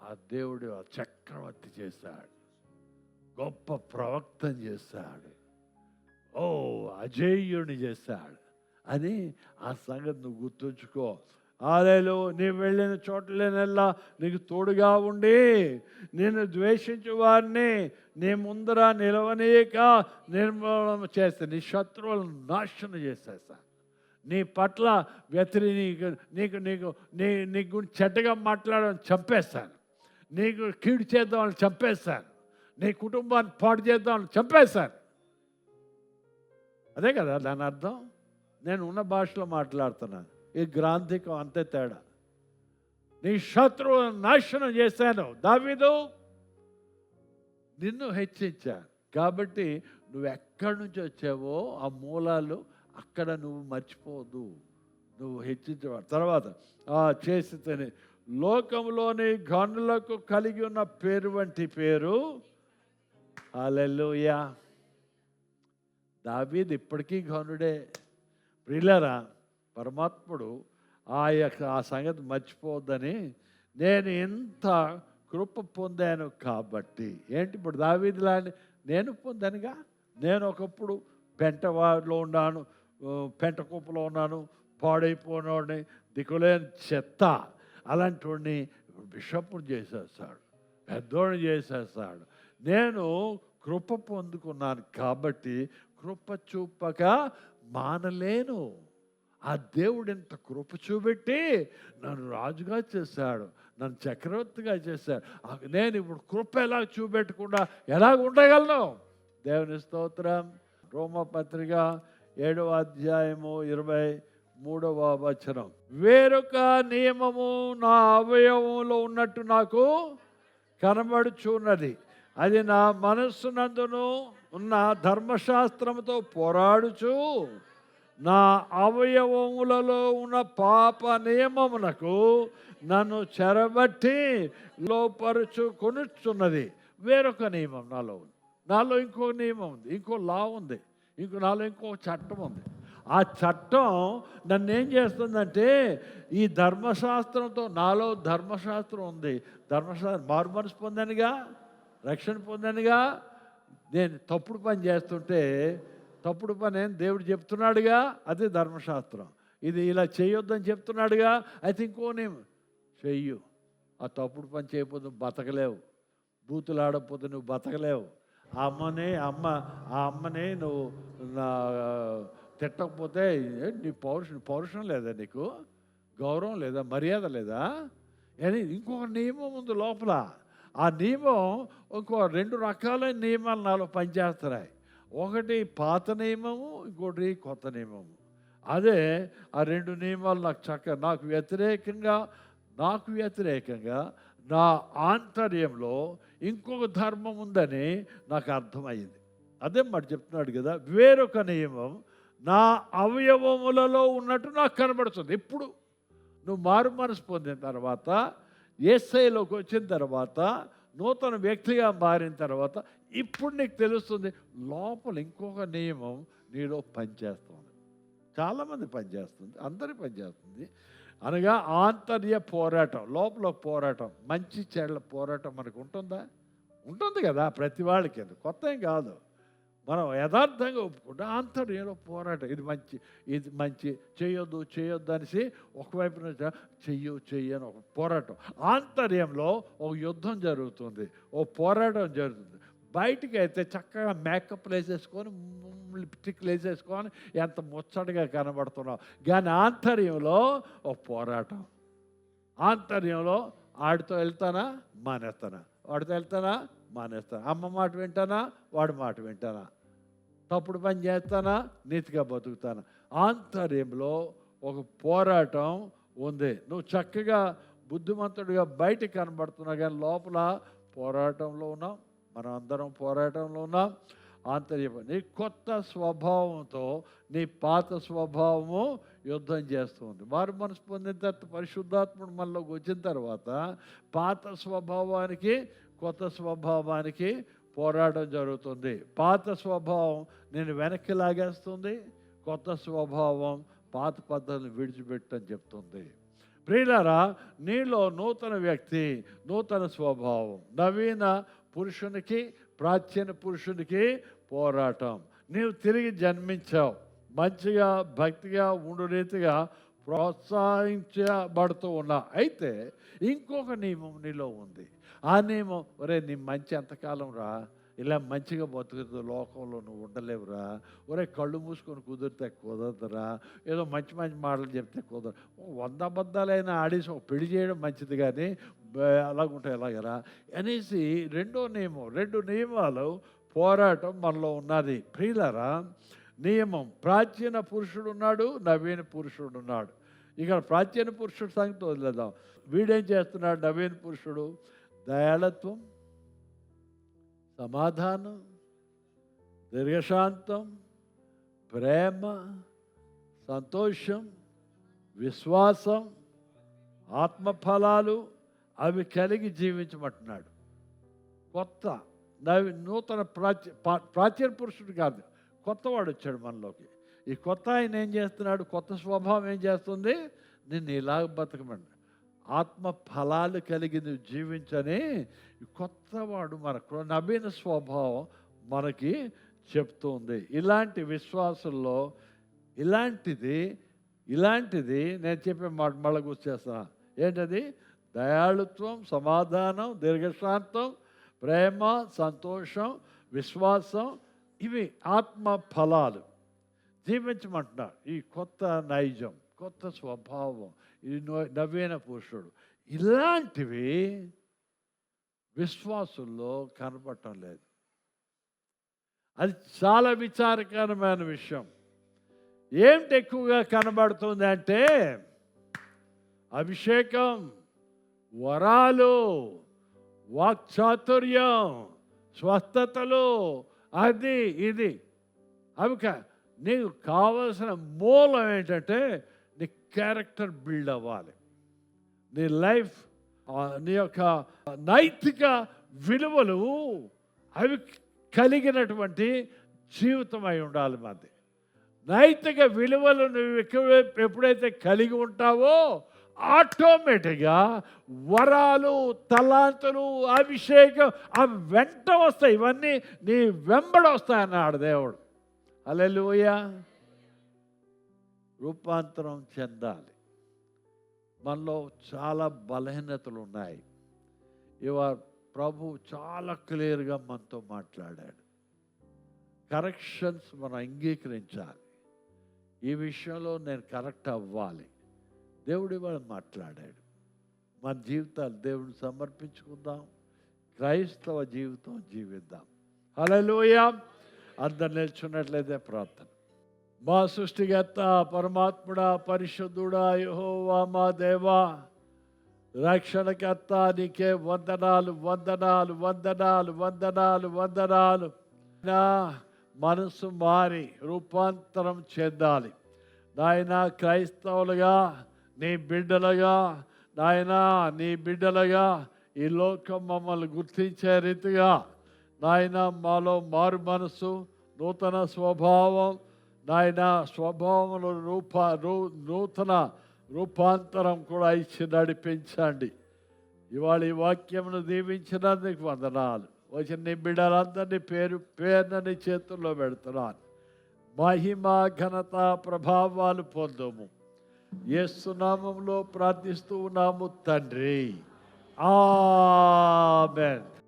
ఆ దేవుడు చక్రవర్తి చేశాడు, గొప్ప ప్రవక్తను చేశాడు, అజేయుని చేశాడు అని ఆ సంగతి నువ్వు గుర్తుంచుకో. ఆలయలో నీవు వెళ్ళిన చోట్లనెల్లా నీకు తోడుగా ఉండి నిన్ను ద్వేషించు వారిని నీ ముందర నిలవనీయక నిర్మూలన చేస్తా. నీ శత్రువులను నాశనం చేసేస్తా. నీ పట్ల నీ గురించి చెడ్డగా మాట్లాడని చంపేస్తాను. నీకు కీడు చేద్దామని చంపేస్తాను. నీ కుటుంబాన్ని పాడు చేద్దామని చంపేస్తాను. అదే కదా దాని అర్థం. నేను ఉన్న భాషలో మాట్లాడుతున్నాను. ఈ గ్రాంధికం అంతే తేడా. నీ శత్రువులను నాశనం చేశాను. దావీదు నిన్ను హెచ్చించాను. కాబట్టి నువ్వు ఎక్కడి నుంచి వచ్చావో ఆ మూలాలు అక్కడ నువ్వు మర్చిపోవద్దు. నువ్వు హెచ్చించేవాడు. తర్వాత చేసి లోకంలోని గనులకు కలిగి ఉన్న పేరు వంటి పేరు. హల్లెలూయా. దావీదు ఇప్పటికీ ఘనుడే. ప్రియులారా, పరమాత్ముడు ఆ సంగతి మర్చిపోవద్దని నేను ఇంత కృప పొందాను కాబట్టి. ఏంటి ఇప్పుడు దావీదులాని నేను పొందానుగా. నేను ఒకప్పుడు పెంటవాడిలో ఉన్నాను, పెంట కుప్పలో ఉన్నాను, పాడైపోయినోడిని, దిక్కులేని చెత్త. అలాంటి వాడిని బిషప్ని చేసేస్తాడు, పెద్దోడిని చేసేస్తాడు. నేను కృప పొందుకున్నాను కాబట్టి కృప చూపక మానలేను. ఆ దేవుడు ఇంత కృప చూపెట్టి నన్ను రాజుగా చేశాడు, నన్ను చక్రవర్తిగా చేశాడు. నేను ఇప్పుడు కృప ఎలా చూపెట్టకుండా ఎలాగ ఉండగలను? దేవుని స్తోత్రం. రోమపత్రిక 7వ అధ్యాయము 23వ వచనం. వేరొక నియమము నా అవయవంలో ఉన్నట్టు నాకు కనబడుచున్నది, అది నా మనస్సునందును ఉన్న ధర్మశాస్త్రముతో పోరాడుచు నా అవయవములలో ఉన్న పాప నియమమునకు నన్ను చెరబట్టి లోపరుచుకొనుచున్నది. వేరొక నియమం నాలో ఉంది. నాలో ఇంకో నియమం ఉంది, ఇంకో లా ఉంది, నాలో ఇంకో చట్టం ఉంది. ఆ చట్టం నన్ను ఏం చేస్తుందంటే, ఈ ధర్మశాస్త్రంతో, నాలో ధర్మశాస్త్రం ఉంది, ధర్మశాస్త్రం మారు మనసు పొందానుగా, రక్షణ పొందానుగా. నేను తప్పుడు పని చేస్తుంటే, తప్పుడు పని అని దేవుడు చెప్తున్నాడుగా, అదే ధర్మశాస్త్రం. ఇది ఇలా చేయొద్దని చెప్తున్నాడుగా, అయితే ఇంకోనేమో చెయ్యు. ఆ తప్పుడు పని చేయకపోతే నువ్వు బతకలేవు, బూతులు ఆడకపోతే నువ్వు బతకలేవు. ఆ అమ్మనే నువ్వు తిట్టకపోతే నీ పౌరుషం లేదా, నీకు గౌరవం లేదా, మర్యాద లేదా అని ఇంకొక నియమం ఉంది లోపల. ఆ నియమం ఇంకో 2 రకాలైన నియమాలు నాలో పనిచేస్తున్నాయి. ఒకటి పాత నియమము, ఇంకోటి కొత్త నియమము. అదే ఆ 2 నియమాలు నాకు వ్యతిరేకంగా నా ఆంతర్యంలో ఇంకొక ధర్మం ఉందని నాకు అర్థమైంది. అదే మాట చెప్తున్నాడు కదా, వేరొక నియమం నా అవయవములలో ఉన్నట్టు నాకు కనబడుతుంది. ఇప్పుడు నువ్వు మారు మనసు పొందిన తర్వాత, యేసయ్యలోకి వచ్చిన తర్వాత, నూతన వ్యక్తిగా మారిన తర్వాత ఇప్పుడు నీకు తెలుస్తుంది లోపల ఇంకొక నియమం నీలో పనిచేస్తుంది. చాలామంది పనిచేస్తుంది, అందరి పనిచేస్తుంది. అనగా ఆంతర్య పోరాటం, లోపల పోరాటం, మంచి చెడ్ల పోరాటం మనకు ఉంటుందా? ఉంటుంది కదా ప్రతి వాళ్ళకి. కొత్త ఏం కాదు. మనం యథార్థంగా ఒప్పుకుంటే ఆంతర్యంలో పోరాటం, ఇది మంచి చేయొద్దు అనేసి ఒకవైపు నుంచి చెయ్యని ఒక పోరాటం. ఆంతర్యంలో ఒక యుద్ధం జరుగుతుంది, ఓ పోరాటం జరుగుతుంది. బయటికి అయితే చక్కగా మేకప్లు వేసేసుకొని, లిప్స్టిక్లు వేసేసుకొని ఎంత ముచ్చటగా కనబడుతున్నావు, కానీ ఆంతర్యంలో ఒక పోరాటం. ఆంతర్యంలో ఆడితో వెళ్తానా మానేస్తానా, వాడితో వెళ్తానా మానేస్తానా, అమ్మ మాట వింటానా వాడి మాట వింటానా, తప్పుడు పని చేస్తానా నీతిగా బతుకుతానా. ఆంతర్యంలో ఒక పోరాటం ఉంది. నువ్వు చక్కగా బుద్ధిమంతుడిగా బయటికి కనబడుతున్నావు, కానీ లోపల పోరాటంలో ఉన్నాం. మనం అందరం పోరాటంలో ఉన్నాం. ఆంతర్యం నీ కొత్త స్వభావంతో నీ పాత స్వభావము యుద్ధం చేస్తుంది. మారు మనసు పొందిన తర్వాత, పరిశుద్ధాత్ముడు మనలోకి వచ్చిన తర్వాత పాత స్వభావానికి కొత్త స్వభావానికి పోరాటం జరుగుతుంది. పాత స్వభావం నేను వెనక్కి లాగేస్తుంది, కొత్త స్వభావం పాత పద్ధతులను విడిచిపెట్టని చెప్తుంది. ప్రియులారా, నీలో నూతన వ్యక్తి, నూతన స్వభావం, నవీన పురుషునికి ప్రాచీన పురుషునికి పోరాటం. నీవు తిరిగి జన్మించావు, మంచిగా భక్తిగా ఉండు రీతిగా ప్రోత్సహించబడుతూ ఉన్నా. అయితే ఇంకొక నియమం నీలో ఉంది. ఆ నియమం, ఒరే నీ మంచి ఎంతకాలం రా, ఇలా మంచిగా బతుకుతూ లోకంలో నువ్వు ఉండలేవురా, ఒరే కళ్ళు మూసుకొని కుదిరితే కుదరదురా, ఏదో మంచి మాటలు చెప్తే కుదరదు, 100 అబద్ధాలైనా ఆడేసి ఒక పెళ్లి చేయడం మంచిది, కానీ అలాగుంటే ఎలాగరా అనేసి 2 నియమాలు పోరాటం మనలో ఉన్నది. ప్రియులారా, నియమం, ప్రాచీన పురుషుడు ఉన్నాడు, నవీన పురుషుడు ఉన్నాడు. ఇక్కడ ప్రాచీన పురుషుడు సంగతి వదిలేద్దాం. వీడేం చేస్తున్నాడు? నవీన పురుషుడు దయాళత్వం, సమాధానం, దీర్ఘశాంతం, ప్రేమ, సంతోషం, విశ్వాసం, ఆత్మఫలాలు అవి కలిగి జీవించమంటున్నాడు. కొత్త నూతన ప్రాచీన పురుషుడు కాదు, కొత్తవాడు వచ్చాడు మనలోకి. ఈ కొత్త ఆయన ఏం చేస్తున్నాడు? కొత్త స్వభావం ఏం చేస్తుంది? నిన్ను ఇలాగ బతకమండి. ఆత్మ ఫలాలు కలిగి నువ్వు జీవించని కొత్తవాడు మనకు నవీన స్వభావం మనకి చెప్తుంది. ఇలాంటి విశ్వాసంలో ఇలాంటిది నేను చెప్పే మాట మళ్ళీ గుర్చేస్తున్నా. ఏంటది? దయాళుత్వం, సమాధానం, దీర్ఘశాంతం, ప్రేమ, సంతోషం, విశ్వాసం, ఇవి ఆత్మ ఫలాలు జీవించమంటున్నారు. ఈ కొత్త నైజం, కొత్త స్వభావం, ఈ నవీన పురుషుడు, ఇలాంటివి విశ్వాసుల్లో కనపడటం లేదు. అది చాలా విచారకరమైన విషయం. ఏమిటి ఎక్కువగా కనబడుతుంది అంటే అభిషేకం, వరాలు, వాక్చాతుర్యం, స్వస్థతలు, అది ఇది. అవి నీకు కావలసిన మూలం ఏంటంటే నీ క్యారెక్టర్ బిల్డ్ అవ్వాలి. నీ లైఫ్, నీ యొక్క నైతిక విలువలు అవి కలిగినటువంటి జీవితం అయి ఉండాలి. మంది నైతిక విలువలు నువ్వు ఎప్పుడైతే కలిగి ఉంటావో ఆటోమేటిక్గా వరాలు, తలాంతులు, అభిషేకం అవి వెంట వస్తాయి. ఇవన్నీ నీ వెంబడి వస్తాయన్నాడు దేవుడు. హల్లెలూయా. రూపాంతరం చెందాలి. మనలో చాలా బలహీనతలు ఉన్నాయి. ఇవాళ ప్రభు చాలా క్లియర్గా మనతో మాట్లాడాడు. కరెక్షన్స్ మనం అంగీకరించాలి. ఈ విషయంలో నేను కరెక్ట్ అవ్వాలి. దేవుడు ఇవాళ మాట్లాడాడు. మన జీవితాలు దేవుడిని సమర్పించుకుందాం. క్రైస్తవ జీవితం జీవిద్దాం. హల్లెలూయా. అందరు నిల్చున్నట్లయితే ప్రార్థన. మా సృష్టికర్త, పరమాత్ముడా, పరిశుద్ధుడా, యెహోవా మా దేవా, రక్షణకర్త, నీకే వందనాలు, వందనాలు, వందనాలు, వందనాలు, వందనాలు. నా మనసు మారి రూపాంతరం చెందాలి నాయన. క్రైస్తవులుగా, నీ బిడ్డలుగా నాయన, నీ బిడ్డలుగా ఈ లోకం మమ్మల్ని గుర్తించే రీతిగా నాయన మాలో మారు మనసు, నూతన స్వభావం నాయన, స్వభావంలో నూతన రూపాంతరం కూడా ఇచ్చి నడిపించండి. ఇవాళ ఈ వాక్యమును దీవించినందుకు వందనాలు. వచ్చిన నీ బిడ్డలందరినీ పేరున నీ చేతుల్లో పెడుతున్నాను. మహిమ, ఘనత, ప్రభావాలు పొందుము. యేసు నామములో ప్రార్థిస్తూ ఉన్నాము తండ్రి. ఆమేన్.